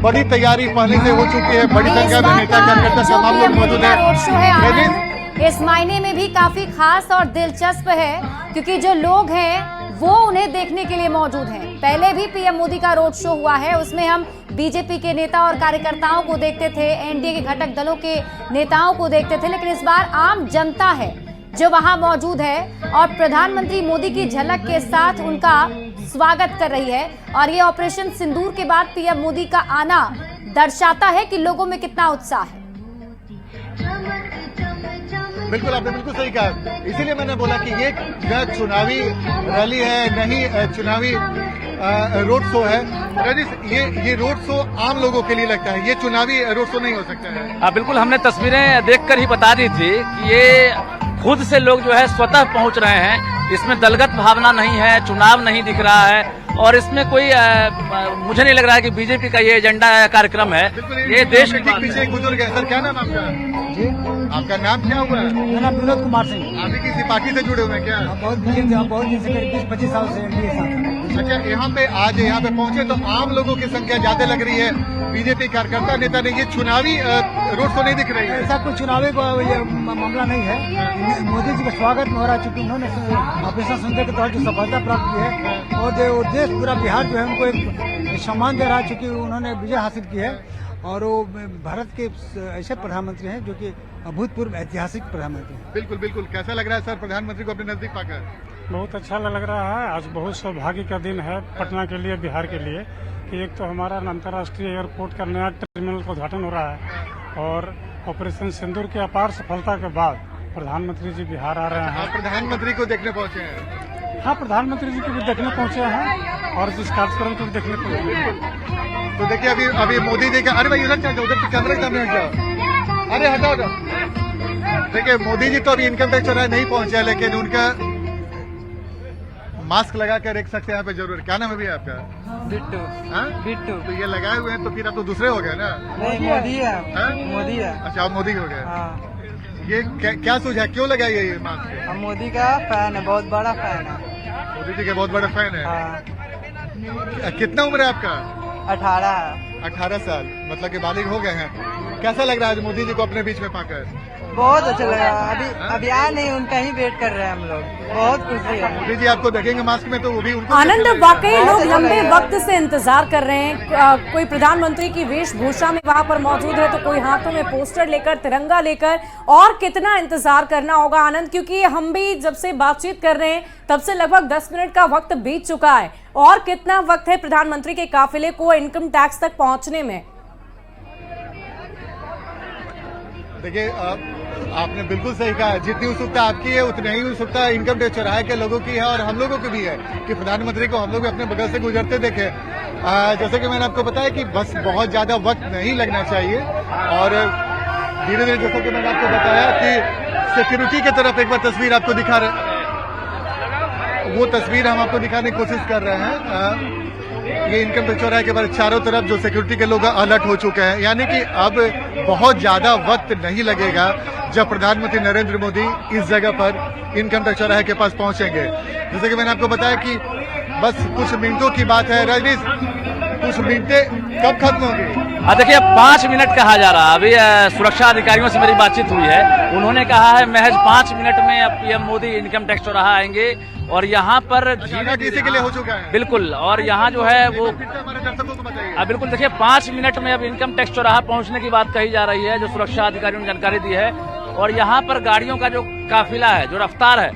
बड़ी तैयारी पहले से हो चुकी है। बड़ी संख्या में नेता कार्यकर्ता तमाम लोग मौजूद हैं। इस मायने में भी काफी खास और दिलचस्प है क्योंकि जो लोग हैं वो उन्हें देखने के लिए मौजूद हैं। पहले भी पीएम मोदी का रोड शो हुआ है, उसमें हम बीजेपी के नेता और कार्यकर्ताओं को देखते थे, एनडीए के घटक दलों के नेताओं को देखते थे, लेकिन इस बार आम जनता है जो वहां मौजूद है और प्रधानमंत्री मोदी की झलक के साथ उनका स्वागत कर रही है। और ये ऑपरेशन सिंदूर के बाद पीएम मोदी का आना दर्शाता है कि लोगों में कितना उत्साह है। बिल्कुल आपने बिल्कुल सही कहा, इसीलिए मैंने बोला कि ये न चुनावी रैली है, नहीं चुनावी रोड शो है। ये रोड शो आम लोगों के लिए लगता है, ये चुनावी रोड शो नहीं हो सकता है। बिल्कुल, हमने तस्वीरें देखकर ही बता दी थी कि ये खुद से लोग जो है स्वतः पहुंच रहे हैं, इसमें दलगत भावना नहीं है, चुनाव नहीं दिख रहा है और इसमें कोई मुझे नहीं लग रहा है कि बीजेपी का ये एजेंडा कार्यक्रम है। ये देश के पीछे एक बुजुर्ग है। सर क्या नाम आपका? जी आपका नाम क्या हुआ? मेरा नाम विनोद कुमार सिंह। आप भी किसी पार्टी से जुड़े हुए हैं क्या? बहुत दिन से 20-25 साल से एनडीए साथ। अच्छा, यहाँ पे आज यहाँ पे पहुंचे तो आम लोगों की संख्या ज्यादा लग रही है, बीजेपी कार्यकर्ता नेता ने ये चुनावी रोड शो नहीं दिख रही है। ऐसा कोई चुनावी मामला नहीं है। मोदी जी का स्वागत में हो रहा है, चूंकि उन्होंने ऑपरेशन सिंदूर के तहत जो सफलता प्राप्त की है और जो देश पूरा बिहार जो है उनको एक सम्मान दे रहा है, चूंकि उन्होंने विजय हासिल की है और वो भारत के ऐसे प्रधानमंत्री हैं जो कि अभूतपूर्व ऐतिहासिक प्रधानमंत्री हैं। बिल्कुल बिल्कुल। कैसा लग रहा है सर प्रधानमंत्री को अपने नजदीक पाकर? बहुत अच्छा लग रहा है। आज बहुत सौभाग्य का दिन है पटना के लिए, बिहार के लिए, कि एक तो हमारा अंतर्राष्ट्रीय एयरपोर्ट का नया टर्मिनल का उद्घाटन हो रहा है और ऑपरेशन सिंदूर की अपार सफलता के बाद प्रधानमंत्री जी बिहार आ रहे हैं। प्रधानमंत्री को देखने पहुंचे हैं? हाँ, प्रधानमंत्री जी को भी देखने पहुंचे हैं और जिस कार्यक्रम को भी देखने पहुंचे हैं। तो देखिए अभी मोदी जी का, अरे भाई उधर चल जाओ, उधर कैमरे के सामने हट जाओ, अरे हटाओ। देखिए मोदी जी तो अभी इनकम टैक्स चौराहे नहीं पहुंचे, लेकिन उनका मास्क लगाकर एक शख्स यहाँ पे जरूर। क्या नाम है भैया आपका? बिट्टू। बिट्टू। तो ये लगाए हुए हैं तो फिर आप तो दूसरे हो गए ना? नहीं, मोदी है। मोदी है। अच्छा, आप मोदी हो गए। हाँ। ये क्या सूझा, क्यों लगाई है ये मास्क? हम मोदी का फैन है, बहुत बड़ा फैन है। मोदी जी के बहुत बड़ा फैन है। हाँ। कितना उम्र है आपका? 18 है। 18 साल, मतलब कि बालिग हो गए हैं। कैसा लग रहा है आज मोदी जी को अपने बीच में पाकर? बहुत अच्छा लगा। अभी आया नहीं, उनका ही वेट कर रहे हैं हम लोग। बहुत खुशी है। मोदी जी आपको देखेंगे मास्क में तो वो भी उनको आनंद, वाकई लोग लंबे वक्त से इंतजार कर रहे हैं। कोई प्रधानमंत्री की वेशभूषा में वहां पर मौजूद है तो कोई हाथों में पोस्टर लेकर, तिरंगा लेकर, और कितना इंतजार करना होगा आनंद, क्योंकि हम भी जब से बातचीत कर रहे हैं तब से लगभग 10 मिनट का वक्त बीत चुका है। और कितना वक्त है प्रधानमंत्री के काफिले को इनकम टैक्स तक पहुंचने में? देखिए आपने बिल्कुल सही कहा, जितनी उत्सुकता आपकी है उतनी ही उत्सुकता इनकम टैक्स चौराहे के लोगों की है और हम लोगों की भी है कि प्रधानमंत्री को हम लोग अपने बगल से गुजरते देखे। जैसे कि मैंने आपको बताया कि बस बहुत ज्यादा वक्त नहीं लगना चाहिए और धीरे धीरे, जैसे कि मैंने आपको बताया कि सिक्योरिटी की तरफ एक बार तस्वीर आपको दिखा रहे, वो तस्वीर हम आपको दिखाने की कोशिश कर रहे हैं। ये इनकम टैक्स चौराहे के बाद चारों तरफ जो सिक्योरिटी के लोग अलर्ट हो चुके हैं, यानी कि अब बहुत ज्यादा वक्त नहीं लगेगा जब प्रधानमंत्री नरेंद्र मोदी इस जगह पर इनकम टैक्स चौराहे के पास पहुंचेंगे। जैसे कि मैंने आपको बताया कि बस कुछ मिनटों की बात है। रजनीश, कुछ मिनटें कब खत्म होंगी? देखिए 5 मिनट कहा जा रहा है। अभी सुरक्षा अधिकारियों से मेरी बातचीत हुई है, उन्होंने कहा है महज 5 मिनट में अब पीएम मोदी इनकम टैक्स चौराहा आएंगे और यहाँ पर इसी के लिए हो चुका है। बिल्कुल, और यहाँ जो है वो हमारे दर्शकों को बताइए। बिल्कुल, देखिए 5 मिनट में अब इनकम टैक्स चौराहा पहुँचने की बात कही जा रही है, जो सुरक्षा अधिकारियों ने जानकारी दी है। और यहाँ पर गाड़ियों का जो काफिला है, जो रफ्तार है,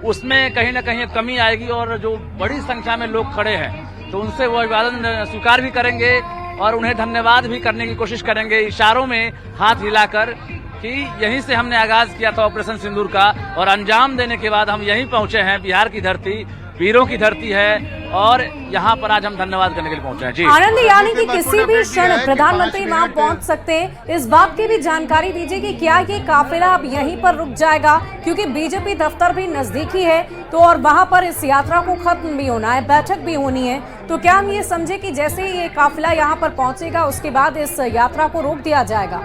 उसमें कहीं न कहीं कमी आएगी और जो बड़ी संख्या में लोग खड़े हैं तो उनसे वो अभिवादन स्वीकार भी करेंगे और उन्हें धन्यवाद भी करने की कोशिश करेंगे, इशारों में हाथ हिलाकर कि यहीं से हमने आगाज किया था ऑपरेशन सिंदूर का और अंजाम देने के बाद हम यहीं पहुंचे हैं। बिहार की धरती वीरों की धरती है और यहाँ पर आज हम धन्यवाद करने के लिए पहुंचे हैं। जी आनंद, यानी कि किसी भी क्षण प्रधानमंत्री वहां पहुंच सकते हैं। इस बात की भी जानकारी दीजिए कि क्या ये काफिला अब यहीं पर रुक जाएगा, क्योंकि बीजेपी दफ्तर भी नजदीकी है तो और वहां पर इस यात्रा को खत्म भी होना है, बैठक भी होनी है। तो क्या हम ये समझे कि जैसे ही ये काफिला यहाँ पर पहुंचेगा उसके बाद इस यात्रा को रोक दिया जाएगा?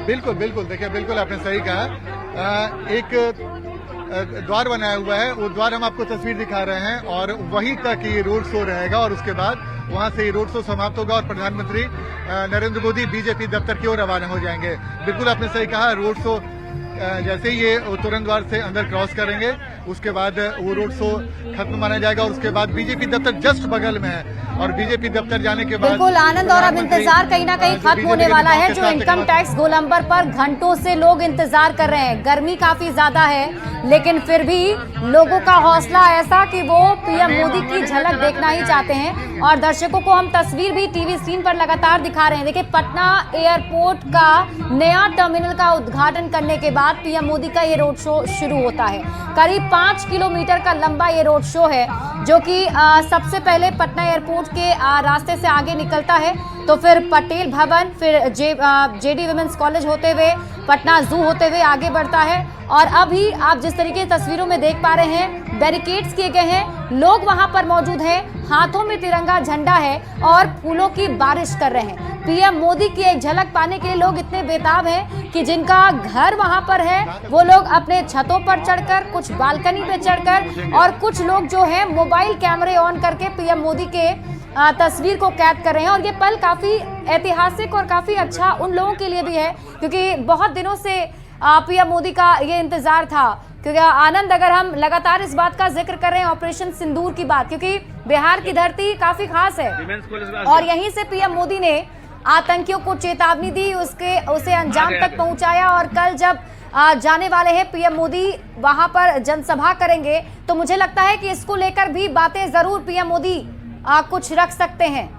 बिल्कुल बिल्कुल, देखिए बिल्कुल आपने सही कहा। एक द्वार बनाया हुआ है, वो द्वार हम आपको तस्वीर दिखा रहे हैं और वहीं तक ये रोड शो रहेगा और उसके बाद वहां से ये रोड शो समाप्त होगा और प्रधानमंत्री नरेंद्र मोदी बीजेपी दफ्तर की ओर रवाना हो जाएंगे। बिल्कुल आपने सही कहा, रोड शो जैसे ही ये तुरंत द्वार से अंदर क्रॉस करेंगे उसके बाद वो रोड शो खत्म माना जाएगा और उसके बाद बीजेपी दफ्तर जस्ट बगल में है और बीजेपी दफ्तर जाने के बाद बिल्कुल आनंद, और अब इंतजार कहीं ना कहीं खत्म होने वाला है। जो इनकम टैक्स गोलंबर पर घंटों से लोग इंतजार कर रहे हैं, गर्मी काफी ज्यादा है लेकिन फिर भी लोगों का हौसला ऐसा कि वो पीएम मोदी की झलक देखना ही चाहते हैं। और दर्शकों को हम तस्वीर भी टीवी स्क्रीन पर लगातार दिखा रहे हैं। देखिए पटना एयरपोर्ट का नया टर्मिनल का उद्घाटन करने के बाद पीएम मोदी का ये रोड शो शुरू होता है। करीब 5 किलोमीटर का लंबा ये रोड शो है जो कि सबसे पहले पटना एयरपोर्ट के रास्ते से आगे निकलता है, तो फिर पटेल भवन, फिर जेडी वुमेन्स कॉलेज होते हुए पटना जू होते हुए आगे बढ़ता है। और अभी आप जिस तरीके की तस्वीरों में देख पा रहे हैं, बैरिकेड्स किए गए हैं, लोग वहां पर मौजूद हैं, हाथों में तिरंगा झंडा है और फूलों की बारिश कर रहे हैं। पीएम मोदी की एक झलक पाने के लिए लोग इतने बेताब हैं कि जिनका घर वहां पर है वो लोग अपने छतों पर चढ़कर, कुछ बालकनी पे चढ़कर और कुछ लोग जो है मोबाइल कैमरे ऑन करके पीएम मोदी के तस्वीर को कैद कर रहे हैं। और ये पल काफी ऐतिहासिक और काफी अच्छा उन लोगों के लिए भी है क्योंकि बहुत दिनों से पीएम मोदी का ये इंतजार था। क्योंकि आनंद, अगर हम लगातार इस बात का जिक्र कर रहे हैं ऑपरेशन सिंदूर की बात, क्योंकि बिहार की धरती काफी खास है और यहीं से पीएम मोदी ने आतंकियों को चेतावनी दी, उसे अंजाम तक पहुंचाया। और कल जब जाने वाले हैं पीएम मोदी वहां पर जनसभा करेंगे तो मुझे लगता है कि इसको लेकर भी बातें जरूर पीएम मोदी कुछ रख सकते हैं।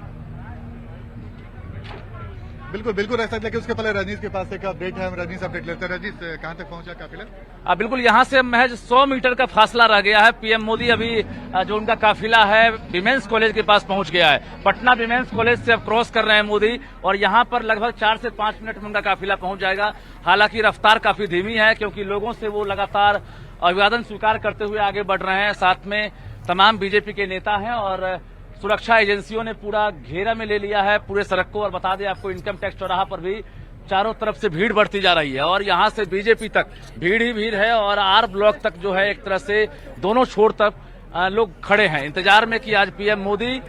बिल्कुल बिल्कुल रह सकते हैं। उसके पहले रजनीश के पास एक अपडेट है, हम रजनीश अपडेट लेते हैं। रजनीश, कहां तक पहुंचा काफिला? बिल्कुल, यहाँ से महज 100 मीटर का फासला रह गया है। पीएम मोदी अभी जो उनका काफिला है विमेंस कॉलेज के पास पहुंच गया है। पटना विमेंस कॉलेज से अब क्रॉस कर रहे हैं मोदी और यहाँ पर लगभग 4 से 5 मिनट में उनका काफिला पहुंच जाएगा। हालांकि रफ्तार काफी धीमी है क्योंकि लोगों से वो लगातार अभिवादन स्वीकार करते हुए आगे बढ़ रहे हैं। साथ में तमाम बीजेपी के नेता हैं और सुरक्षा एजेंसियों ने पूरा घेरा में ले लिया है पूरे सड़क को। और बता दें आपको, इनकम टैक्स चौराहा पर भी चारों तरफ से भीड़ बढ़ती जा रही है और यहां से बीजेपी तक भीड़ ही भीड़ है और आर ब्लॉक तक जो है एक तरह से दोनों छोर तक लोग खड़े हैं इंतजार में कि आज पीएम मोदी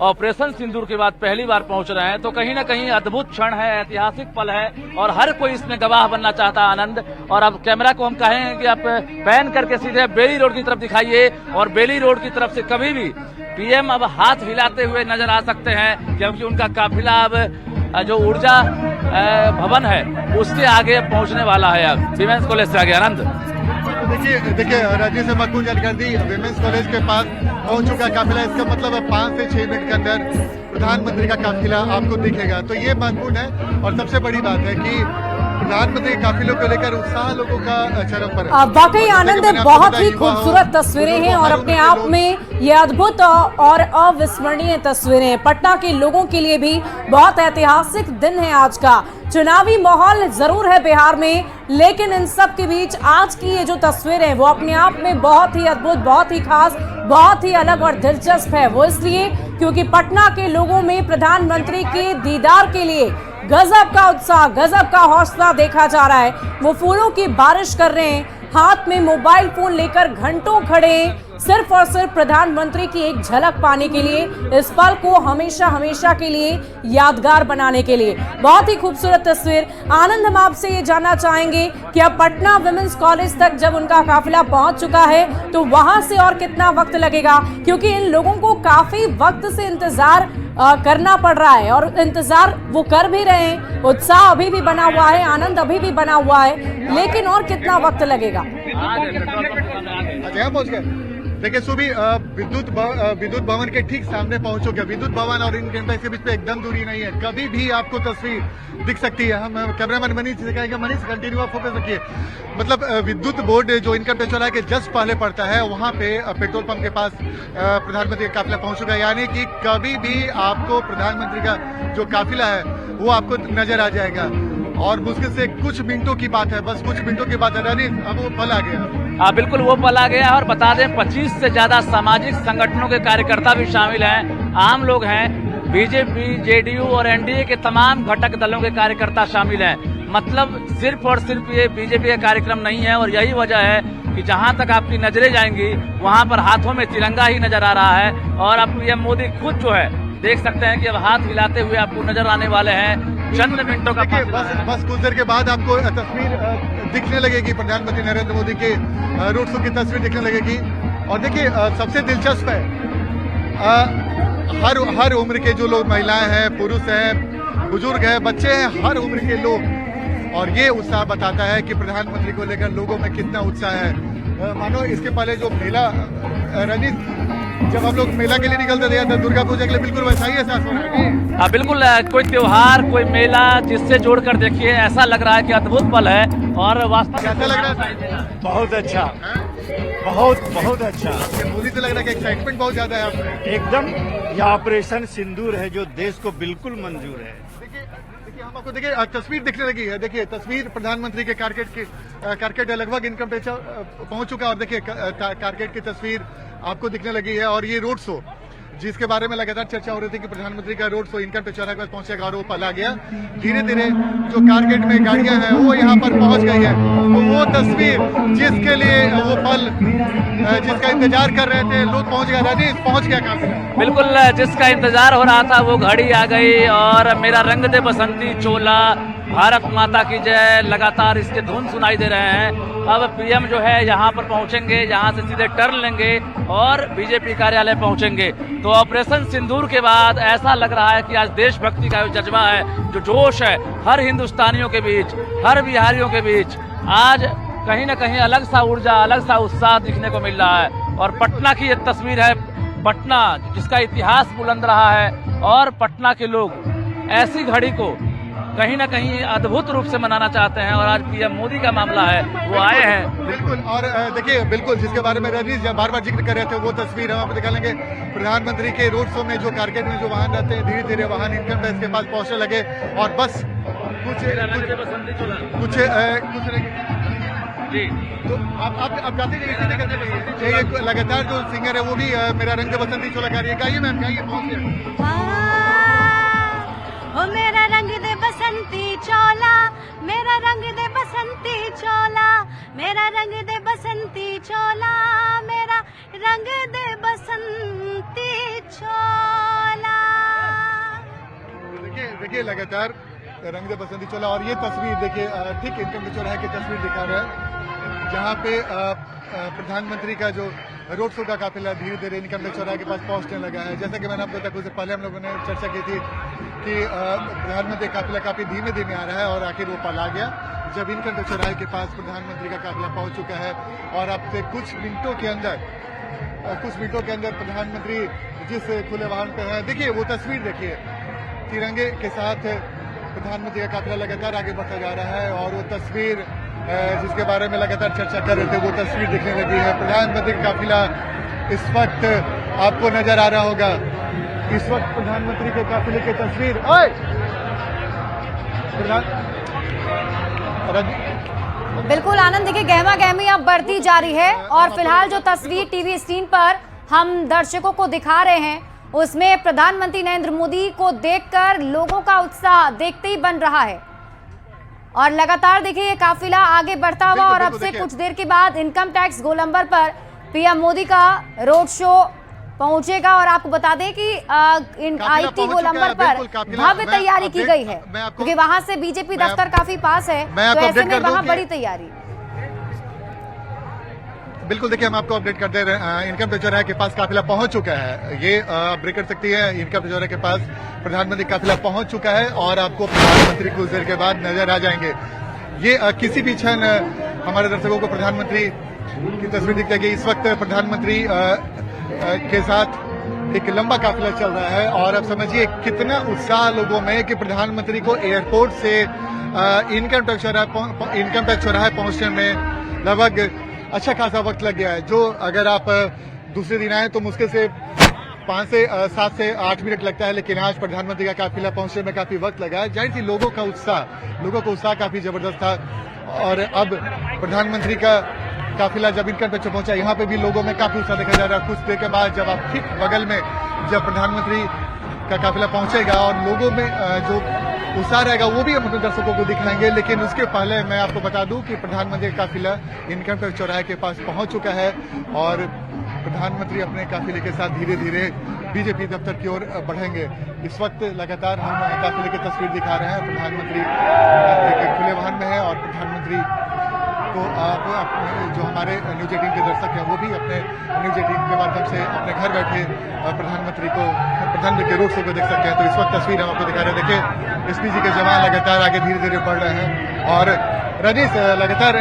ऑपरेशन सिंदूर के बाद पहली बार पहुंच रहे हैं। तो कहीं ना कहीं अद्भुत क्षण है, ऐतिहासिक पल है और हर कोई इसमें गवाह बनना चाहता है। आनंद, और अब कैमरा को हम कहेंगे कि आप पैन करके सीधे बेली रोड की तरफ दिखाइए और बेली रोड की तरफ से कभी भी पीएम अब हाथ हिलाते हुए नजर आ सकते हैं क्योंकि उनका काफिला अब जो ऊर्जा भवन है उसके आगे पहुंचने वाला है। अब विमेंस कॉलेज से आगे। आनंद, देखिए राज्य से महत्वपूर्ण जानकारी दी, विमेंस कॉलेज के पास पहुंच चुका काफिला। इसका मतलब है 5 से 6 मिनट के अंदर प्रधानमंत्री का काफिला आपको दिखेगा। तो ये महत्वपूर्ण है और सबसे बड़ी बात है कि प्रधानमंत्री काफिलों को लेकर उत्साह लोगों का चरम पर है। वाकई आनंद, बहुत ही खूबसूरत तस्वीरें हैं और अपने आप में ये अद्भुत और अविस्मरणीय तस्वीरें हैं। पटना के लोगों के लिए भी बहुत ऐतिहासिक दिन है आज का। चुनावी माहौल जरूर है बिहार में, लेकिन इन सब के बीच आज की ये जो तस्वीरें हैं वो अपने आप में बहुत ही अद्भुत, बहुत ही खास, बहुत ही अलग और दिलचस्प है। वो इसलिए क्योंकि पटना के लोगों में प्रधानमंत्री के दीदार के लिए गजब का उत्साह, गजब का हौसला देखा जा रहा है। वो फूलों की बारिश कर रहे हैं, हाथ में मोबाइल फोन लेकर घंटों खड़े हैं सिर्फ और सिर्फ प्रधानमंत्री की एक झलक पाने के लिए, इस पल को हमेशा हमेशा के लिए यादगार बनाने के लिए। बहुत ही खूबसूरत तस्वीर। आनंद, हम आपसे ये जानना चाहेंगे कि अब पटना विमेंस कॉलेज तक जब उनका काफिला पहुंच चुका है तो वहां से और कितना वक्त लगेगा, क्योंकि इन लोगों को काफी वक्त से इंतजार करना पड़ रहा है और इंतजार वो कर भी रहे हैं। उत्साह अभी भी बना हुआ है, आनंद अभी भी बना हुआ है, लेकिन और कितना वक्त लगेगा? पहुंच गए। देखिए सुबह विद्युत भवन के ठीक सामने पहुंच चुके। विद्युत भवन और इनकम टैक्स के बीच में एकदम दूरी नहीं है, कभी भी आपको तस्वीर दिख सकती है। हम कैमरामैन मनीष से कहेंगे, मनीष कंटिन्यू आप फोकस रखिए। मतलब विद्युत बोर्ड जो इनकम टैक्स चौराहे के जस्ट पहले पड़ता है, वहां पे पेट्रोल पंप के पास प्रधानमंत्री का काफिला पहुंच चुका है। यानी कि कभी भी आपको प्रधानमंत्री का जो काफिला है वो आपको नजर आ जाएगा और मुश्किल से कुछ मिनटों की बात है, बस कुछ मिनटों की बात है। अब वो पल आ गया। बिल्कुल वो पल आ गया है और बता दें 25 से ज्यादा सामाजिक संगठनों के कार्यकर्ता भी शामिल हैं, आम लोग हैं, बीजेपी, जेडीयू और एनडीए के तमाम घटक दलों के कार्यकर्ता शामिल हैं। मतलब सिर्फ और सिर्फ ये बीजेपी का कार्यक्रम नहीं है और यही वजह है कि जहां तक आपकी नजरें जाएंगी वहां पर हाथों में तिरंगा ही नजर आ रहा है। और अब पीएम मोदी खुद जो है देख सकते हैं कि अब हाथ हिलाते हुए आपको नजर आने वाले हैं। चंद मिनटों का बस कुछ देर के बाद आपको तस्वीर दिखने लगेगी, प्रधानमंत्री नरेंद्र मोदी के रोड शो की तस्वीर दिखने लगेगी। और देखिए सबसे दिलचस्प है, हर उम्र के जो लोग, महिलाएं हैं, पुरुष हैं, बुजुर्ग हैं, बच्चे हैं, हर उम्र के लोग, और ये उत्साह बताता है कि प्रधानमंत्री को लेकर लोगों में कितना उत्साह है। मानो इसके पहले जो मेला रनित जब हम लोग मेला के लिए निकलते थे तो दुर्गा पूजा के लिए बिल्कुल वैसा ही एहसास हो रहा है। हाँ बिल्कुल, कोई त्योहार, कोई मेला जिससे जोड़कर देखिए ऐसा लग रहा है कि अद्भुत पल है। और वास्तव में कैसा लग रहा है? बहुत अच्छा, बहुत अच्छा। मुझे तो लग रहा है कि एक्साइटमेंट बहुत ज्यादा है आपको। एकदम, यह ऑपरेशन सिंदूर है जो देश को बिल्कुल मंजूर है। देखिए हम आपको देखिए तस्वीर दिखने लगी है। देखिए तस्वीर प्रधानमंत्री के कारकेट लगभग इनकम टैक्स पहुंच चुका है और देखिए कारकेट की तस्वीर आपको दिखने लगी है। और ये रोड शो जिसके बारे में लगातार चर्चा हो रही थी कि प्रधानमंत्री का रोड शो इनकम टैक्स चौराहे पर पहुंचेगा और वो पल आ गया। धीरे धीरे जो कारगेट में गाड़ियां हैं वो यहाँ पर पहुंच गई है। तो वो तस्वीर जिसके लिए वो पल जिसका इंतजार कर रहे थे लोग पहुंच गए। राजेश पहुंच गया काफिला। बिल्कुल जिसका इंतजार हो रहा था वो घड़ी आ गई और मेरा रंग दे बसंती चोला, भारत माता की जय, लगातार इसके धुन सुनाई दे रहे हैं। अब पीएम जो है यहाँ पर पहुंचेंगे, यहाँ से सीधे टर्न लेंगे और बीजेपी कार्यालय पहुंचेंगे। तो ऑपरेशन सिंदूर के बाद ऐसा लग रहा है कि आज देशभक्ति का जो जज्बा है, जो जोश है हर हिंदुस्तानियों के बीच, हर बिहारियों के बीच, आज कहीं ना कहीं अलग सा ऊर्जा, अलग सा उत्साह दिखने को मिल रहा है। और पटना की ये तस्वीर है, पटना जिसका इतिहास बुलंद रहा है और पटना के लोग ऐसी घड़ी को कहीं ना कहीं अद्भुत रूप से मनाना चाहते हैं और आज पीएम मोदी का मामला है, वो आए हैं। बिल्कुल। और देखिए बिल्कुल जिसके बारे में रजनीश बार बार जिक्र कर रहे थे वो तस्वीर हम आपको दिखाएंगे। प्रधानमंत्री के रोड शो में जो कारगेट में जो वाहन रहते हैं, धीरे धीरे वाहन इनकम टैक्स के पास पहुंचने लगे और बस कुछ जी। तो आप गाते जाइए। लगातार जो सिंगर है वो भी मेरा रंग बसंती चोला गा रही है। गाइए मैम, गाइए, पहुंच ओ मेरा रंग दे बसंती चोला, मेरा रंग दे बसंती चोला, मेरा रंग दे बसंती चोला, मेरा रंग दे बसंती चोला। देखिए लगातार रंग दे बसंती चोला। और ये तस्वीर देखिए ठीक इनकम टैक्स चौराहे की तस्वीर दिखा रहा है जहाँ पे प्रधानमंत्री का जो रोड शो का काफिला धीरे धीरे इनकम टैक्स चौराहे के पास पहुंचने लगा है। जैसा कि मैंने आपको बताया कुछ पहले हम लोगों ने चर्चा की थी कि प्रधानमंत्री का काफिला काफी धीमे धीमे आ रहा है और आखिर वो पल आ गया जब इनकम टैक्स चौराहे के पास प्रधानमंत्री का काफिला पहुंच चुका है। और अब से कुछ मिनटों के अंदर प्रधानमंत्री जिस खुले वाहन पे है, देखिए वो तस्वीर देखिए, तिरंगे के साथ प्रधानमंत्री का काफिला लगातार आगे बढ़ता जा रहा है। और वो तस्वीर जिसके बारे में लगातार चर्चा कर रहे थे वो तस्वीर दिखने लगी है। प्रधानमंत्री का काफिला इस वक्त आपको नजर आ रहा होगा, इस वक्त प्रधानमंत्री के काफिले की तस्वीर। बिल्कुल आनंद, देखिए गहमा गहमी अब बढ़ती जा रही है और फिलहाल जो तस्वीर टीवी स्क्रीन पर हम दर्शकों को दिखा रहे हैं उसमें प्रधानमंत्री नरेंद्र मोदी को देखकर लोगों का उत्साह देखते ही बन रहा है। और लगातार देखिए ये काफिला आगे बढ़ता हुआ और अब से कुछ देर के बाद इनकम टैक्स गोलंबर पर पीएम मोदी का रोड शो पहुंचेगा। और आपको बता दें कि आईटी गोलंबर पर भव्य तैयारी की गई है क्योंकि वहां से बीजेपी दफ्तर काफी पास है, तो ऐसे में वहां बड़ी तैयारी। बिल्कुल देखिए हम आपको अपडेट कर दे रहे हैं, इनकम टैक्स चौराहे के पास काफिला पहुंच चुका है। ये ब्रेक कर सकती है, इनकम टैक्स चौराहे के पास प्रधानमंत्री काफिला पहुंच चुका है और आपको प्रधानमंत्री कुछ देर के बाद नजर आ जाएंगे। ये किसी भी क्षण हमारे दर्शकों को प्रधानमंत्री की तस्वीर दिख जाएगी। इस वक्त प्रधानमंत्री के साथ एक लंबा काफिला चल रहा है और अब समझिए कितना उत्साह लोगों में कि प्रधानमंत्री को एयरपोर्ट से इनकम टैक्स चौराहे पहुंचने में लगभग अच्छा खासा वक्त लग गया है। जो अगर आप दूसरे दिन आए तो मुश्किल से 5 से 7 से 8 मिनट लगता है, लेकिन आज प्रधानमंत्री का काफिला पहुंचने में काफी वक्त लगा है। जाहिर सी लोगों का उत्साह काफी जबरदस्त था। और अब प्रधानमंत्री का काफिला जब इनकम टैक्स पहुंचा, यहाँ पे भी लोगों में काफी उत्साह देखा जा रहा है। कुछ देर के बाद जब आप ठीक बगल में जब प्रधानमंत्री का काफिला पहुंचेगा और लोगों में जो उत्साह रहेगा वो भी हम अपने दर्शकों को दिखाएंगे। लेकिन उसके पहले मैं आपको बता दूं कि प्रधानमंत्री का काफिला इनकम टैक्स चौराहे के पास पहुंच चुका है और प्रधानमंत्री अपने काफिले के साथ धीरे धीरे बीजेपी दफ्तर की ओर बढ़ेंगे। इस वक्त लगातार हम काफिले की तस्वीर दिखा रहे हैं। प्रधानमंत्री एक खुले वाहन में है और प्रधानमंत्री को जो हमारे न्यूज 18 के दर्शक हैं वो भी अपने न्यूज 18 के माध्यम से अपने घर बैठे प्रधानमंत्री के रोड शो को देख सकते हैं। तो इस वक्त तस्वीर हम आपको दिखा रहे हैं। देखिए एसपीजी के जवान लगातार आगे धीरे धीरे बढ़ रहे हैं और रजनीश लगातार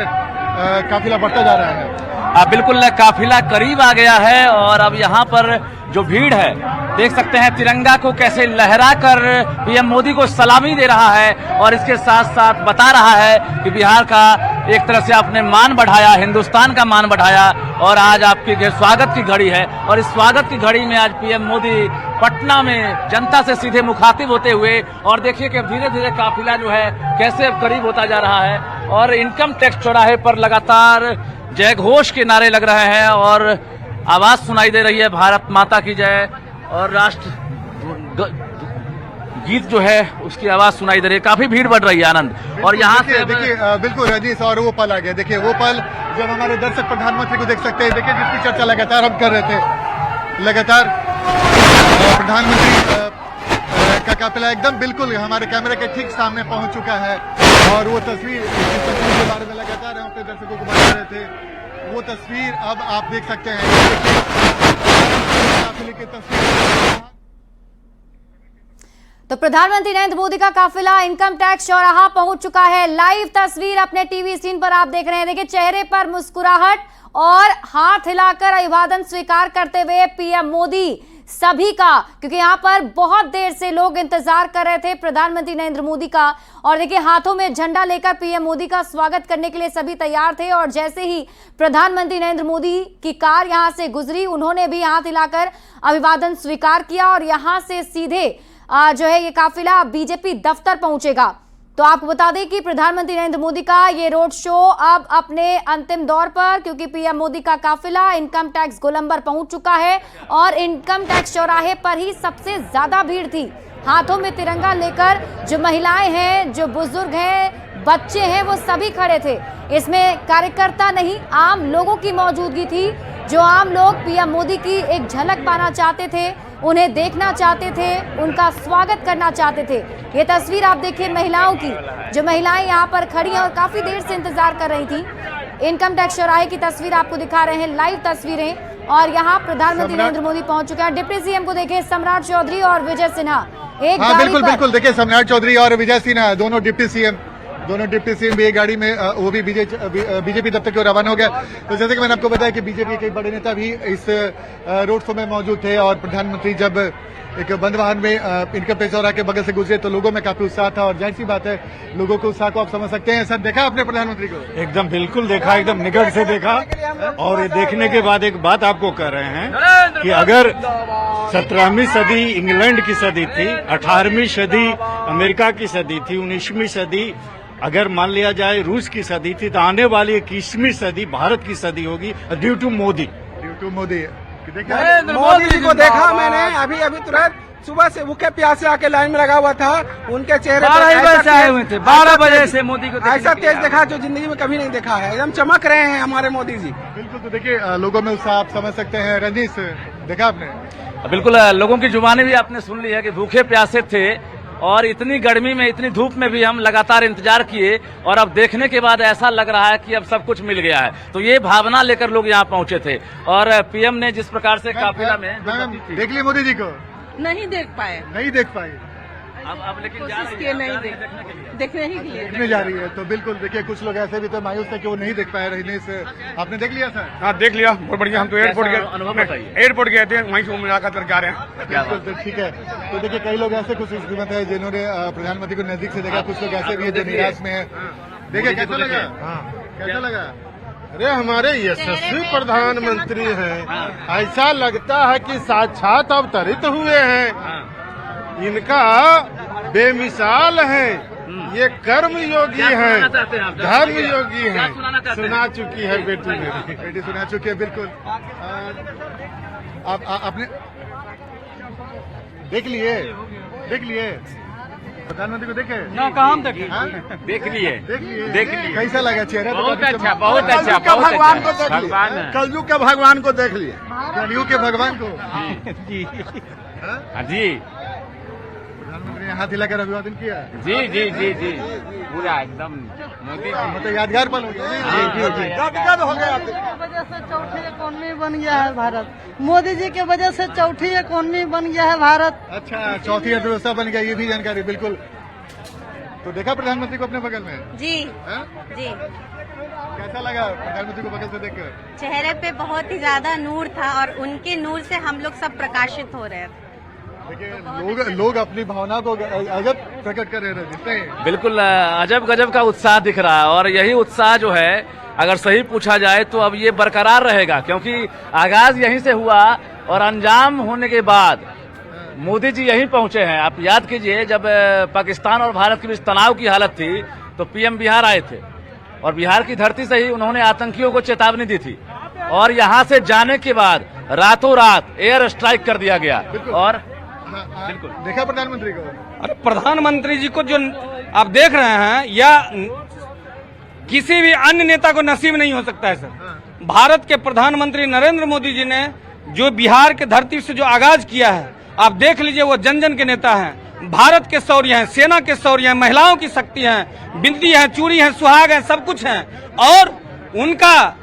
काफिला बढ़ता जा रहा है। बिल्कुल काफिला करीब आ गया है और अब यहाँ पर जो भीड़ है देख सकते हैं तिरंगा को कैसे लहरा कर पीएम मोदी को सलामी दे रहा है और इसके साथ साथ बता रहा है कि बिहार का एक तरह से आपने मान बढ़ाया, हिंदुस्तान का मान बढ़ाया और आज आपके स्वागत की घड़ी है। और इस स्वागत की घड़ी में आज पीएम मोदी पटना में जनता से सीधे मुखातिब होते हुए और देखिए कि धीरे धीरे काफिला जो है कैसे करीब होता जा रहा है और इनकम टैक्स चौराहे पर लगातार जय घोष के नारे लग रहे हैं और आवाज सुनाई दे रही है, भारत माता की जय। और राष्ट्र गीत जो है उसकी आवाज सुनाई दे रही है। काफी भीड़ बढ़ रही है आनंद। और यहाँ से देखिए बिल्कुल रजनीश, और वो पल आ गया। देखिए वो पल जब हमारे दर्शक प्रधानमंत्री को देख सकते हैं। देखिए जिसकी चर्चा लगातार हम कर रहे थे, लगातार प्रधानमंत्री का काफिला एकदम बिल्कुल हमारे कैमरे के ठीक सामने पहुंच चुका है। और वो तस्वीर के बारे में लगातार हम अपने दर्शकों को बता रहे थे, वो तस्वीर अब आप देख सकते हैं। काफिले की तस्वीर। तो प्रधानमंत्री नरेंद्र मोदी का काफिला इनकम टैक्स चौराहा पहुंच चुका है। लाइव तस्वीर अपने टीवी स्क्रीन पर आप देख रहे हैं। देखिए चेहरे पर मुस्कुराहट और हाथ हिलाकर अभिवादन स्वीकार करते हुए पीएम मोदी सभी का, क्योंकि यहां पर बहुत देर से लोग इंतजार कर रहे थे प्रधानमंत्री नरेंद्र मोदी का। और देखिए हाथों में झंडा लेकर पीएम मोदी का स्वागत करने के लिए सभी तैयार थे। और जैसे ही प्रधानमंत्री नरेंद्र मोदी की कार यहां से गुजरी, उन्होंने भी हाथ हिलाकर अभिवादन स्वीकार किया। और यहां से सीधे जो है ये काफिला बीजेपी दफ्तर पहुंचेगा। तो आपको बता दें कि प्रधानमंत्री नरेंद्र मोदी का ये रोड शो अब अपने अंतिम दौर पर, क्योंकि पीएम मोदी का काफिला इनकम टैक्स गोलंबर पहुंच चुका है। और इनकम टैक्स चौराहे पर ही सबसे ज्यादा भीड़ थी। हाथों में तिरंगा लेकर जो महिलाएं हैं, जो बुजुर्ग हैं, बच्चे हैं, वो सभी खड़े थे। इसमें कार्यकर्ता नहीं, आम लोगों की मौजूदगी थी। जो आम लोग पीएम मोदी की एक झलक पाना चाहते थे, उन्हें देखना चाहते थे, उनका स्वागत करना चाहते थे। ये तस्वीर आप देखिए महिलाओं की, जो महिलाएं यहाँ पर खड़ी हैं और काफी देर से इंतजार कर रही थी। इनकम टैक्स चौराहे की तस्वीर आपको दिखा रहे हैं, लाइव तस्वीरें। और यहाँ प्रधानमंत्री नरेंद्र मोदी पहुंच चुके हैं। डिप्टी सीएम को देखिए, सम्राट चौधरी और विजय सिन्हा एक गाड़ी बिल्कुल पर। बिल्कुल देखिए सम्राट चौधरी और विजय सिन्हा दोनों डिप्टी सीएम भी एक गाड़ी में, वो भी बीजेपी दफ्तर की ओर रवाना हो गया। तो जैसे कि मैंने आपको बताया कि बीजेपी के बड़े नेता भी इस रोड शो में मौजूद थे। और प्रधानमंत्री जब एक बंद वाहन में इनकम टैक्स चौराहे के बगल से गुजरे तो लोगों में काफी उत्साह था। और जाहिर सी बात है, लोगों के उत्साह को आप समझ सकते हैं। सर देखा आपने प्रधानमंत्री को? एकदम बिल्कुल देखा, एकदम निकट से देखा। और ये देखने के बाद एक बात आपको कह रहे हैं कि अगर 17वीं सदी इंग्लैंड की सदी थी, 18वीं सदी अमेरिका की सदी थी, 19वीं सदी अगर मान लिया जाए रूस की सदी थी, तो आने वाली 21वीं सदी भारत की सदी होगी ड्यू टू मोदी। मोदी जी को देखा मैंने अभी तुरंत सुबह से भूखे प्यासे आके लाइन में लगा हुआ था। उनके चेहरे पर 12 बजे से मोदी को ऐसा तेज देखा जो जिंदगी में कभी नहीं देखा है। एकदम चमक रहे हैं हमारे मोदी जी। बिल्कुल, तो देखिए लोगों में उत्साह आप समझ सकते हैं। रजनीश देखा आपने? बिल्कुल, लोगों की जुबानी भी आपने सुन ली है कि भूखे प्यासे थे और इतनी गर्मी में, इतनी धूप में भी हम लगातार इंतजार किए। और अब देखने के बाद ऐसा लग रहा है कि अब सब कुछ मिल गया है। तो ये भावना लेकर लोग यहाँ पहुंचे थे। और पीएम ने जिस प्रकार से काफिला में देख लिया मोदी जी को? नहीं देख पाए। अब लेकिन कोशिश किए, नहीं देखने ही के लिए देखने जा रही है। तो बिल्कुल देखिए कुछ लोग ऐसे भी तो मायूस थे कि वो नहीं देख पाए। रजनीश आपने देख लिया सर? हाँ देख लिया, बहुत बढ़िया। हम तो एयरपोर्ट गए थे, वहीं से मुलाकात करके आ रहे हैं। बिल्कुल, तो ठीक है। तो देखिए कई लोग ऐसे खुशकिस्मत है जिन्होंने प्रधानमंत्री को नजदीक से देखा, कुछ लोग ऐसे भी है जो निराश में है। देखिए कैसा लगा? कैसा लगा? अरे हमारे यशस्वी प्रधानमंत्री हैं, ऐसा लगता है कि साक्षात अवतरित हुए हैं। इनका बेमिसाल है, ये कर्म योगी हैं, धर्म योगी हैं। सुना चुकी है बेटी मेरी, बेटी सुना चुकी है। बिल्कुल आपने देख लिए प्रधानमंत्री को देखे ना? कहाँ देखे? देख लिए। कैसा लगा चेहरा? बहुत अच्छा, बहुत अच्छा। भगवान को देख लिया, कलयुग के भगवान को देख लिया। कलयुग के भगवान को जी प्रधानमंत्री ने हाथ हिलाकर अभिवादन किया। जी पूरा एकदम मोदी मतलब यादगार पल हो गया। गदगद हो गया। वजह से चौथी इकोनॉमी बन गया है भारत। मोदी जी के वजह से चौथी इकोनॉमी बन गया है भारत। अच्छा, चौथी अर्थव्यवस्था बन गया, ये भी जानकारी। बिल्कुल, तो देखा प्रधानमंत्री को अपने बगल में? जी जी। कैसा लगा प्रधानमंत्री को बगल से देखकर? चेहरे पे बहुत ही ज्यादा नूर था और उनके नूर से हम लोग सब प्रकाशित हो रहे थे। देखिए लोग अपनी भावना को अजब प्रकट कर रहे हैं। बिल्कुल, अजब गजब का उत्साह दिख रहा है। और यही उत्साह जो है, अगर सही पूछा जाए तो अब ये बरकरार रहेगा, क्योंकि आगाज यहीं से हुआ और अंजाम होने के बाद मोदी जी यहीं पहुंचे हैं। आप याद कीजिए, जब पाकिस्तान और भारत के बीच तनाव की हालत थी तो पीएम बिहार आए थे और बिहार की धरती से ही उन्होंने आतंकियों को चेतावनी दी थी और यहाँ से जाने के बाद रातों रात एयर स्ट्राइक कर दिया गया। और बिल्कुल देखा प्रधानमंत्री को। अरे प्रधानमंत्री जी को जो आप देख रहे हैं या किसी भी अन्य नेता को नसीब नहीं हो सकता है सर। भारत के प्रधानमंत्री नरेंद्र मोदी जी ने जो बिहार के धरती से जो आगाज किया है, आप देख लीजिए, वो जन जन के नेता हैं, भारत के शौर्य हैं, सेना के शौर्य हैं, महिलाओं की शक्ति हैं, बिंदी है, चूड़ी है, सुहाग है, सब कुछ है। और उनका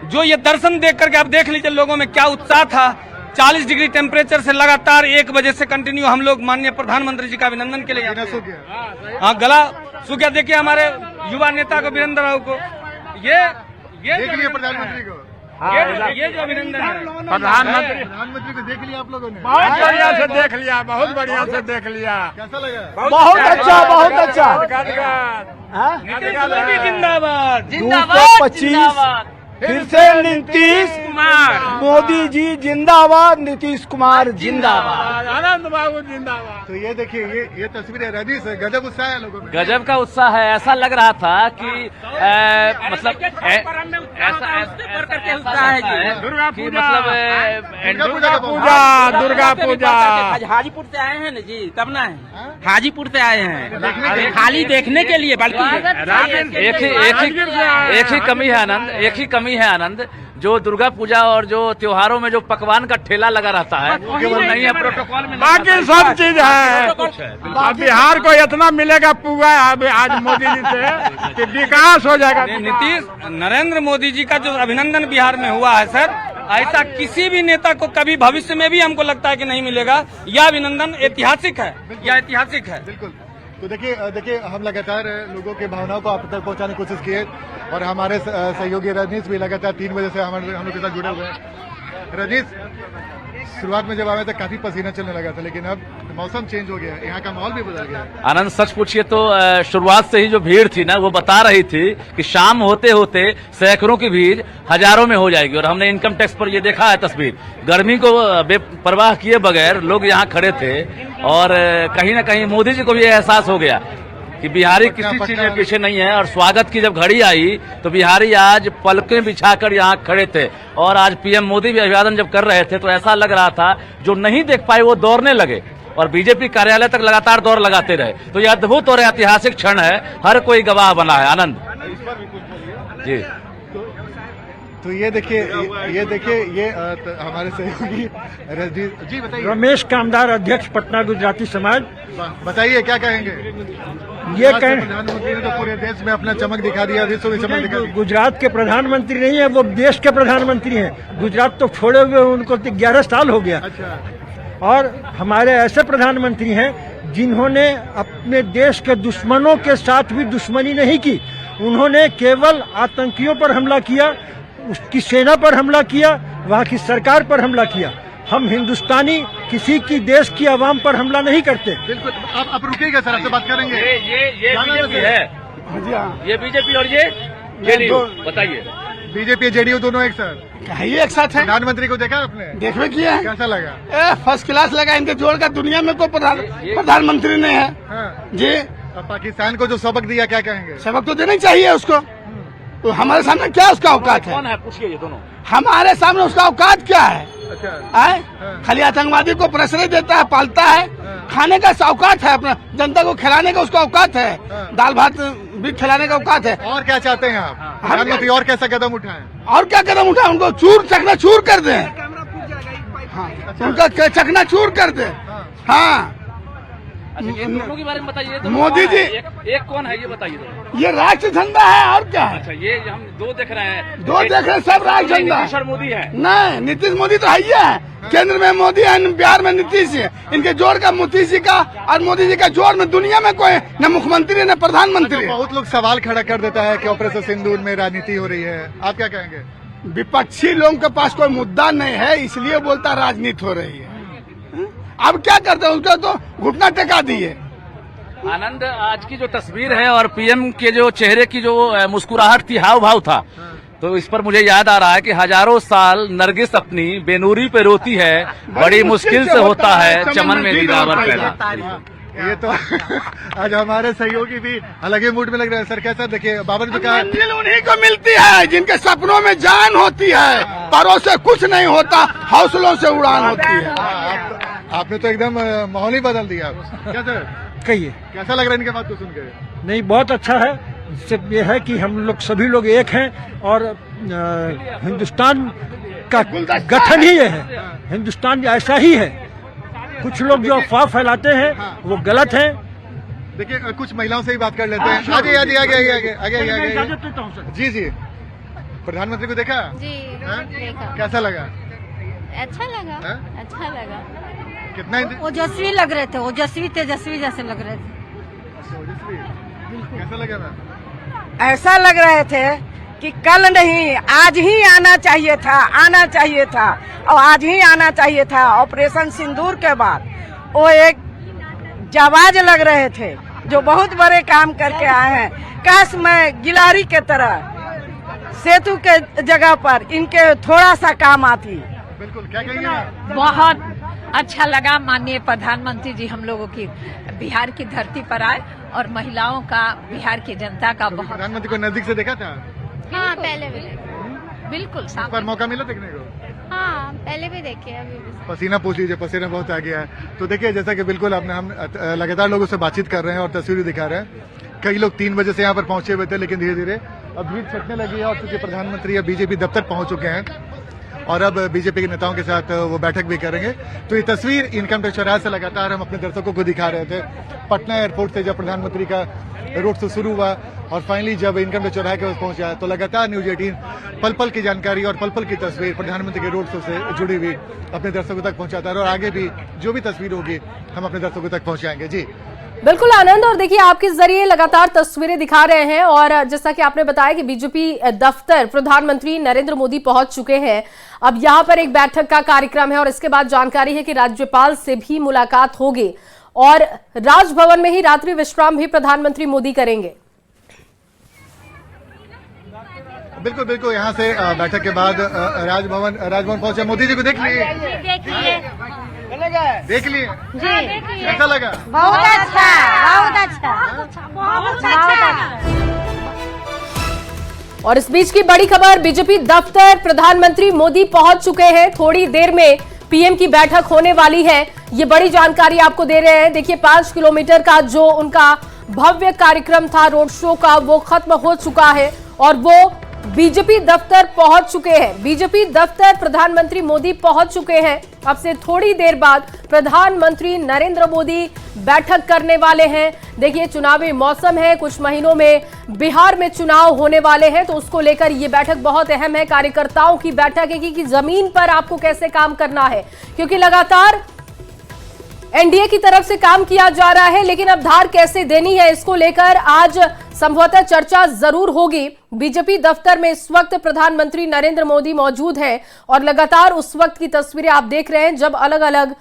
जो ये दर्शन देख करके आप देख लीजिए लोगों में क्या उत्साह था। 40 डिग्री टेम्परेचर से लगातार 1 बजे से कंटिन्यू हम लोग माननीय प्रधानमंत्री जी का अभिनंदन के लिए हाँ गला सूख गया। देखिए हमारे युवा नेता को वीरेंद्र राव को ये देख लिया प्रधानमंत्री को। ये जो अभिनंदन है प्रधानमंत्री को देख लिया आप लोगों ने। बहुत बढ़िया से देख लिया, बहुत बढ़िया से देख लिया। कैसा लगा? बहुत अच्छा, बहुत अच्छा। नीतीश मोदी जिंदाबाद, 225 फिर से नीतीश कुमार मोदी जी जिंदाबाद, नीतीश कुमार जिंदाबाद, आनंद बाबू जिंदाबाद। तो ये देखिए ये तस्वीरें रजनी से गजब उत्साह है लोगों में। गजब का उत्साह है। ऐसा लग रहा था कि मतलब दुर्गा पूजा हाजीपुर से आए हैं ना जी, तब ना है हाजीपुर से आए हैं खाली देखने के लिए, बल्कि एक ही कमी है आनंद, एक ही कमी है आनंद, जो दुर्गा पूजा और जो त्योहारों में जो पकवान का ठेला लगा रहता है वो नहीं है, प्रोटोकॉल में बाकी सब चीज है। बिहार को इतना मिलेगा पूरा आज मोदी जी से कि विकास हो जाएगा। नीतीश नरेंद्र मोदी जी का जो अभिनंदन बिहार में हुआ है सर, ऐसा किसी भी नेता को कभी भविष्य में भी हमको लगता है कि नहीं मिलेगा। यह अभिनंदन ऐतिहासिक है, यह ऐतिहासिक है। बिल्कुल। तो देखिए हम लगातार लोगों के भावनाओं को आप तक पहुंचाने की कोशिश किए और हमारे सहयोगी रजनीश भी लगातार 3 बजे से हम लोग के साथ जुड़े हुए हैं। रजनीश, शुरुआत में जब आए तो काफी पसीना चलने लगा था, लेकिन अब मौसम चेंज हो गया, यहाँ का माहौल भी बदल गया। आनंद सच पूछिए तो शुरुआत से ही जो भीड़ थी ना, वो बता रही थी कि शाम होते होते सैकड़ों की भीड़ हजारों में हो जाएगी। और हमने इनकम टैक्स पर ये देखा है तस्वीर, गर्मी को बेपरवाह किए बगैर लोग यहाँ खड़े थे। और कहीं ना कहीं मोदी जी को भी एहसास हो गया कि बिहारी किसी चीज में पीछे नहीं है। और स्वागत की जब घड़ी आई तो बिहारी आज पलकें बिछाकर यहाँ खड़े थे। और आज पीएम मोदी भी अभिवादन जब कर रहे थे तो ऐसा लग रहा था जो नहीं देख पाए वो दौड़ने लगे और बीजेपी कार्यालय तक लगातार दौड़ लगाते रहे। तो यह अद्भुत और ऐतिहासिक क्षण है, हर कोई गवाह बना है। आनंद जी। तो ये देखिए ये हमारे सहयोगी रजनीश जी, बताइए। रमेश कामदार, अध्यक्ष पटना गुजराती समाज। बताइए क्या कहेंगे? ये प्रधानमंत्री ने तो पूरे देश में अपना चमक दिखा दिया, विश्व में चमक दिखा दिया। गुजरात के प्रधानमंत्री नहीं है, वो देश के प्रधानमंत्री हैं। गुजरात तो छोड़े हुए उनको 11 साल हो गया। अच्छा। और हमारे ऐसे प्रधानमंत्री हैं जिन्होंने अपने देश के दुश्मनों के साथ भी दुश्मनी नहीं की। उन्होंने केवल आतंकियों पर हमला किया, उसकी सेना पर हमला किया, वहाँ की सरकार पर हमला किया। हम हिंदुस्तानी किसी की देश की आवाम पर हमला नहीं करते। बिल्कुल। आप रुकिएगा सर, आपसे बात करेंगे। ये बीजेपी है, ये बीजेपी और ये जेडीयू। बताइए। बीजेपी जेडीयू दोनों एक साथ, ये एक साथ है। प्रधानमंत्री को देखा आपने? देखने किया, कैसा लगा? फर्स्ट क्लास लगा। इनके जोड़ का दुनिया में कोई प्रधानमंत्री नहीं है। हाँ। जी। पाकिस्तान को जो सबक दिया, क्या कहेंगे? सबक तो देना ही चाहिए उसको। तो हमारे सामने क्या उसका औकात है? कौन है पूछिए ये दोनों। हमारे सामने उसका औकात क्या है? अच्छा। खाली आतंकवादी को प्रश्रय देता है, पालता है। खाने का औकात है, अपना जनता को खिलाने का उसका औकात है। दाल भात भी खिलाने का औकात है। और क्या चाहते हैं आप? प्रधानमंत्री और कैसा कदम उठाएं? और क्या कदम उठाए? उनको चकना चूर कर दे। हाँ, उनका चकना चूर कर दे। हाँ। अच्छा, ये दोनों के बारे में बताइए। मोदी जी एक कौन है ये बताइए दोनों। ये राष्ट्र झंडा है, और क्या है? अच्छा, ये हम दो देख रहे हैं। दो देख रहे हैं, सब राष्ट्र झंडा। नीतीश और मोदी है। नहीं, नीतीश मोदी तो है ही है। केंद्र में मोदी है, बिहार में नीतीश है। इनके जोड़ का नीतीश जी का और मोदी जी का जोड़ में दुनिया में कोई न मुख्यमंत्री न प्रधानमंत्री। बहुत लोग सवाल खड़ा कर देता है कि ऑपरेशन सिंदूर में राजनीति हो रही है, आप क्या कहेंगे? विपक्षी लोगों के पास कोई मुद्दा नहीं है, इसलिए बोलता राजनीति हो रही है। अब क्या करते हैं? उसका तो घुटना टेका दिए। आनंद, आज की जो तस्वीर है और पीएम के जो चेहरे की जो मुस्कुराहट थी, हाव भाव था, तो इस पर मुझे याद आ रहा है कि हजारों साल नरगिस अपनी बेनूरी पे रोती है, बड़ी मुश्किल से होता है चमन में दीदावर पैदा। ये तो आज हमारे सहयोगी भी अलग ही मूड में लग रहे हैं। सर कैसा, देखिए बाबर ने कहा मंजिल उन्हीं को मिलती है जिनके सपनों में जान होती है, परों से कुछ नहीं होता, हौसलों से उड़ान होती है। आपने तो एकदम माहौल ही बदल दिया। क्या सर कहिए, कैसा लग रहा है इनके बात को सुनकर? नहीं, बहुत अच्छा है। इससे ये है कि हम लोग सभी लोग एक हैं और हिंदुस्तान का गठन ही ये है। हिंदुस्तान ऐसा ही है। कुछ लोग जो अफवाह फैलाते हैं वो गलत है। देखिए कुछ महिलाओं से ही बात कर लेते हैं। आगे आगे आगे आगे आगे आगे। जी जी, प्रधानमंत्री को देखा जी, देखा। कैसा लगा? अच्छा लगा, अच्छा लगा। कितना ओजस्वी लग रहे थे, ओजस्वी तेजस्वी जैसे लग रहे थे। कैसा लगा मैम? ऐसा लग रहे थे कि कल नहीं आज ही आना चाहिए था, आना चाहिए था और आज ही आना चाहिए था। ऑपरेशन सिंदूर के बाद वो एक जाबाज लग रहे थे जो बहुत बड़े काम करके आए हैं। काश मैं गिलारी के तरह सेतु के जगह पर इनके थोड़ा सा काम आती। बिल्कुल, क्या कहेंगे? बहुत अच्छा लगा माननीय प्रधानमंत्री जी हम लोगों की बिहार की धरती पर आए और महिलाओं का, बिहार की जनता का बहुत। प्रधानमंत्री को नजदीक से देखा था? हाँ, पहले भी बिल्कुल पर मौका मिला देखने को? हाँ, पहले भी देखे, अभी भी। पसीना पूछ लीजिए, पसीना बहुत आ गया है। तो देखिए जैसा कि बिल्कुल हम लगातार लोगों से बातचीत कर रहे हैं और तस्वीरें दिखा रहे हैं। कई लोग 3 बजे से यहाँ पर पहुंचे हुए थे, लेकिन धीरे धीरे अब भीड़ छटने लगी है और चूंकि प्रधानमंत्री अब बीजेपी दफ्तर पहुंच चुके हैं और अब बीजेपी के नेताओं के साथ वो बैठक भी करेंगे। तो ये तस्वीर इनकम टैक्स चौराहे से लगातार हम अपने दर्शकों को दिखा रहे थे। पटना एयरपोर्ट से जब प्रधानमंत्री का रोड शो शुरू हुआ और फाइनली जब इनकम टैक्स चौराहे के पास पहुंचा तो लगातार न्यूज 18 पल पल की जानकारी और पल पल की तस्वीर प्रधानमंत्री के रोड शो से जुड़ी हुई अपने दर्शकों तक पहुंचाता है और आगे भी जो भी तस्वीर होगी हम अपने दर्शकों तक पहुंचाएंगे। जी बिल्कुल आनंद, और देखिए आपके जरिए लगातार तस्वीरें दिखा रहे हैं और जैसा कि आपने बताया कि बीजेपी दफ्तर प्रधानमंत्री नरेंद्र मोदी पहुंच चुके हैं। अब यहां पर एक बैठक का कार्यक्रम है और इसके बाद जानकारी है कि राज्यपाल से भी मुलाकात होगी और राजभवन में ही रात्रि विश्राम भी प्रधानमंत्री मोदी करेंगे। बिल्कुल बिल्कुल, यहाँ से बैठक के बाद राजभवन पहुंचे। मोदी जी को देख लिए? देख लिए जी। कैसा लगा? बहुत अच्छा, बहुत अच्छा, बहुत अच्छा। और इस बीच की बड़ी खबर, बीजेपी दफ्तर प्रधानमंत्री मोदी पहुंच चुके हैं। थोड़ी देर में पीएम की बैठक होने वाली है। ये बड़ी जानकारी आपको दे रहे हैं। देखिए 5 किलोमीटर का जो उनका भव्य कार्यक्रम था रोड शो का, वो खत्म हो चुका है और वो बीजेपी दफ्तर पहुंच चुके हैं। बीजेपी दफ्तर प्रधानमंत्री मोदी पहुंच चुके हैं। अब से थोड़ी देर बाद प्रधानमंत्री नरेंद्र मोदी बैठक करने वाले हैं। देखिए चुनावी मौसम है, कुछ महीनों में बिहार में चुनाव होने वाले हैं, तो उसको लेकर ये बैठक बहुत अहम है। कार्यकर्ताओं की बैठक है कि जमीन पर आपको कैसे काम करना है, क्योंकि लगातार एनडीए की तरफ से काम किया जा रहा है, लेकिन अब धार कैसे देनी है इसको लेकर आज संभवतः चर्चा जरूर होगी। बीजेपी दफ्तर में इस वक्त प्रधानमंत्री नरेंद्र मोदी मौजूद हैं और लगातार उस वक्त की तस्वीरें आप देख रहे हैं जब अलग अलग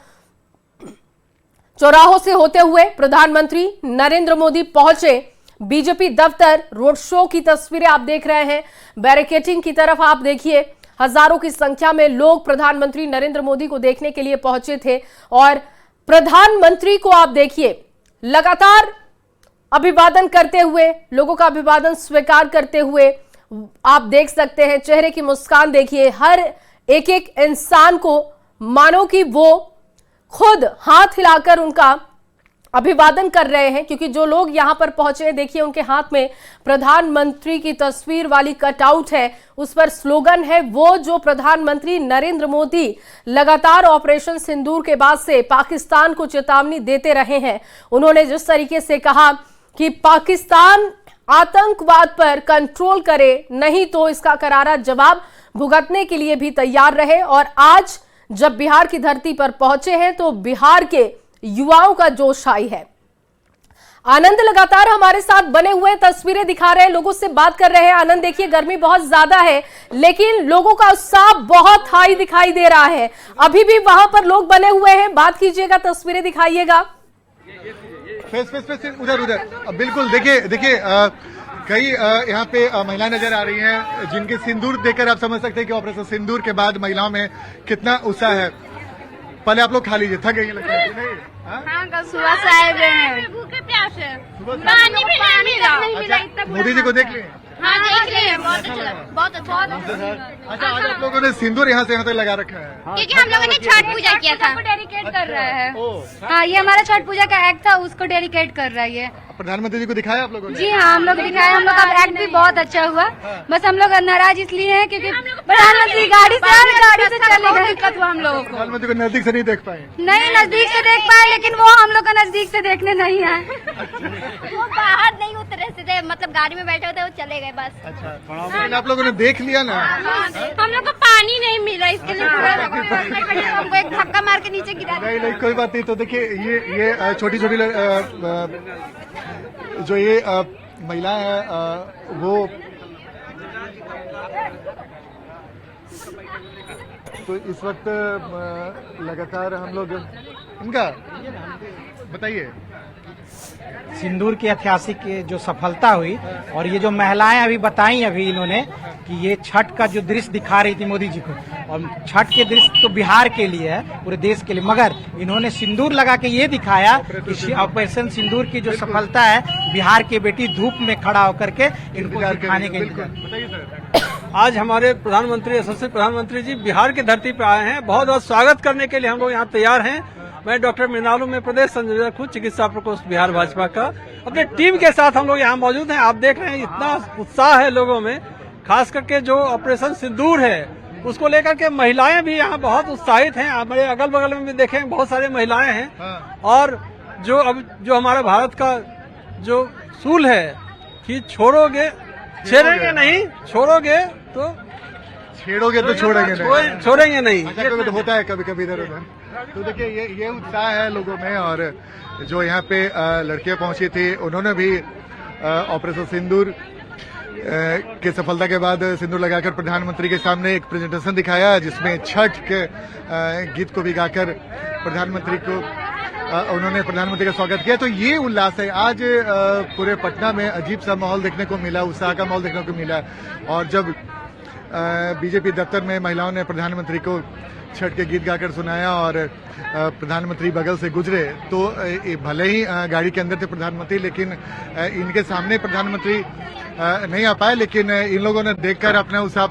चौराहों से होते हुए प्रधानमंत्री नरेंद्र मोदी पहुंचे बीजेपी दफ्तर। रोड शो की तस्वीरें आप देख रहे हैं। बैरिकेडिंग की तरफ आप देखिए, हजारों की संख्या में लोग प्रधानमंत्री नरेंद्र मोदी को देखने के लिए पहुंचे थे और प्रधानमंत्री को आप देखिए लगातार अभिवादन करते हुए, लोगों का अभिवादन स्वीकार करते हुए आप देख सकते हैं। चेहरे की मुस्कान देखिए, हर एक एक इंसान को मानो कि वो खुद हाथ हिलाकर उनका अभिवादन कर रहे हैं, क्योंकि जो लोग यहां पर पहुंचे देखिए उनके हाथ में प्रधानमंत्री की तस्वीर वाली कटआउट है, उस पर स्लोगन है वो जो प्रधानमंत्री नरेंद्र मोदी लगातार ऑपरेशन सिंदूर के बाद से पाकिस्तान को चेतावनी देते रहे हैं। उन्होंने जिस तरीके से कहा कि पाकिस्तान आतंकवाद पर कंट्रोल करे, नहीं तो इसका करारा जवाब भुगतने के लिए भी तैयार रहे। और आज जब बिहार की धरती पर पहुंचे हैं तो बिहार के युवाओं का जोश आई है। आनंद लगातार हमारे साथ बने हुए तस्वीरें दिखा रहे हैं, लोगों से बात कर रहे हैं। आनंद देखिए गर्मी बहुत ज्यादा है, लेकिन लोगों का उत्साह बहुत हाई दिखाई दे रहा है। अभी भी वहां पर लोग बने हुए हैं, बात कीजिएगा, तस्वीरें दिखाइएगा। फेस उधर बिल्कुल। देखिए कई यहाँ पे महिलाएं नजर आ रही हैं जिनके सिंदूर देखकर आप समझ सकते हैं कि ऑपरेशन सिंदूर के बाद महिलाओं में कितना उत्साह है। पहले आप लोग खा लीजिए, थक गई लगता है नहीं? हाँ सुबह से आए हुए हैं, भूखे प्यासे, पानी भी नहीं मिला। मोदी जी को देख लिए? हाँ देख लिए, बहुत अच्छा लगा, बहुत अच्छा। अच्छा, आज आप लोगों ने सिंदूर यहाँ से यहाँ तक लगा रखा है? क्योंकि हम लोगों ने छठ पूजा किया था, डेडिकेट कर रहा है। हाँ, ये हमारा छठ पूजा का एक्ट था, उसको डेडिकेट कर रहा है ये। प्रधानमंत्री जी को दिखाया आप लोगों ने? जी हाँ, हम लोग दिखाए, हम लोग का एक्ट भी बहुत अच्छा हुआ। बस हम लोग नाराज इसलिए हैं क्योंकि प्रधानमंत्री गाड़ी से चले गए, दिक्कत हुआ हम लोगों को। प्रधानमंत्री को नजदीक से नहीं देख पाए? नहीं, नजदीक से देख पाए, लेकिन वो हम लोग का नजदीक से देखने नहीं आए। वो बाहर नहीं उतरे थे, मतलब गाड़ी में बैठे थे, वो चले गए बस। अच्छा, आप लोगों ने देख लिया ना? हम लोग को पानी नहीं मिला, इसके लिए हमको एक धक्का मार के नीचे गिरा। नहीं, कोई बात नहीं। तो देखिए, ये छोटी छोटी जो ये महिलाएं हैं वो तो इस वक्त लगातार हम लोग इनका बताइए। सिंदूर की ऐतिहासिक जो सफलता हुई और ये जो महिलाएं अभी बताई अभी इन्होंने कि ये छठ का जो दृश्य दिखा रही थी मोदी जी को, और छठ के दृश्य तो बिहार के लिए है, पूरे देश के लिए, मगर इन्होंने सिंदूर लगा के ये दिखाया कि ऑपरेशन सिंदूर की जो सफलता है, बिहार की बेटी धूप में खड़ा होकर के इनको दिखाने के लिए। आज हमारे प्रधानमंत्री, यशस्वी प्रधानमंत्री जी बिहार की धरती पर आए हैं। बहुत बहुत स्वागत करने के लिए हम लोग यहाँ तैयार हैं। मैं डॉक्टर मृणालू में प्रदेश संयोजक हूँ, चिकित्सा प्रकोष्ठ बिहार भाजपा का। अपने टीम के साथ हम लोग यहाँ मौजूद हैं। आप देख रहे हैं इतना उत्साह है लोगों में, खास करके जो ऑपरेशन सिंदूर है उसको लेकर के महिलाएं भी यहाँ बहुत उत्साहित हैं। हमारे अगल बगल में भी देखें, बहुत सारी महिलाएं हैं। और जो हमारे भारत का जो सूल है कि छेड़ेंगे नहीं, छोड़ोगे तो छेड़ोगे तो छोड़ेंगे नहीं। तो होता है कभी कभी इधर उधर। तो देखिए, ये उत्साह है लोगों में। और जो यहाँ पे लड़कियां पहुंची थी, उन्होंने भी ऑपरेशन सिंदूर के सफलता के बाद सिंदूर लगाकर प्रधानमंत्री के सामने एक प्रेजेंटेशन दिखाया, जिसमें छठ के गीत को भी गाकर प्रधानमंत्री का स्वागत किया। तो ये उल्लास है। आज पूरे पटना में अजीब सा माहौल देखने को मिला, उत्साह का माहौल देखने को मिला। और जब बीजेपी दफ्तर में महिलाओं ने प्रधानमंत्री को छठ के गीत गाकर सुनाया और प्रधानमंत्री बगल से गुजरे, तो भले ही गाड़ी के अंदर थे प्रधानमंत्री, लेकिन इनके सामने प्रधानमंत्री नहीं आ पाए। लेकिन इन लोगों ने देखकर अपना उत्साह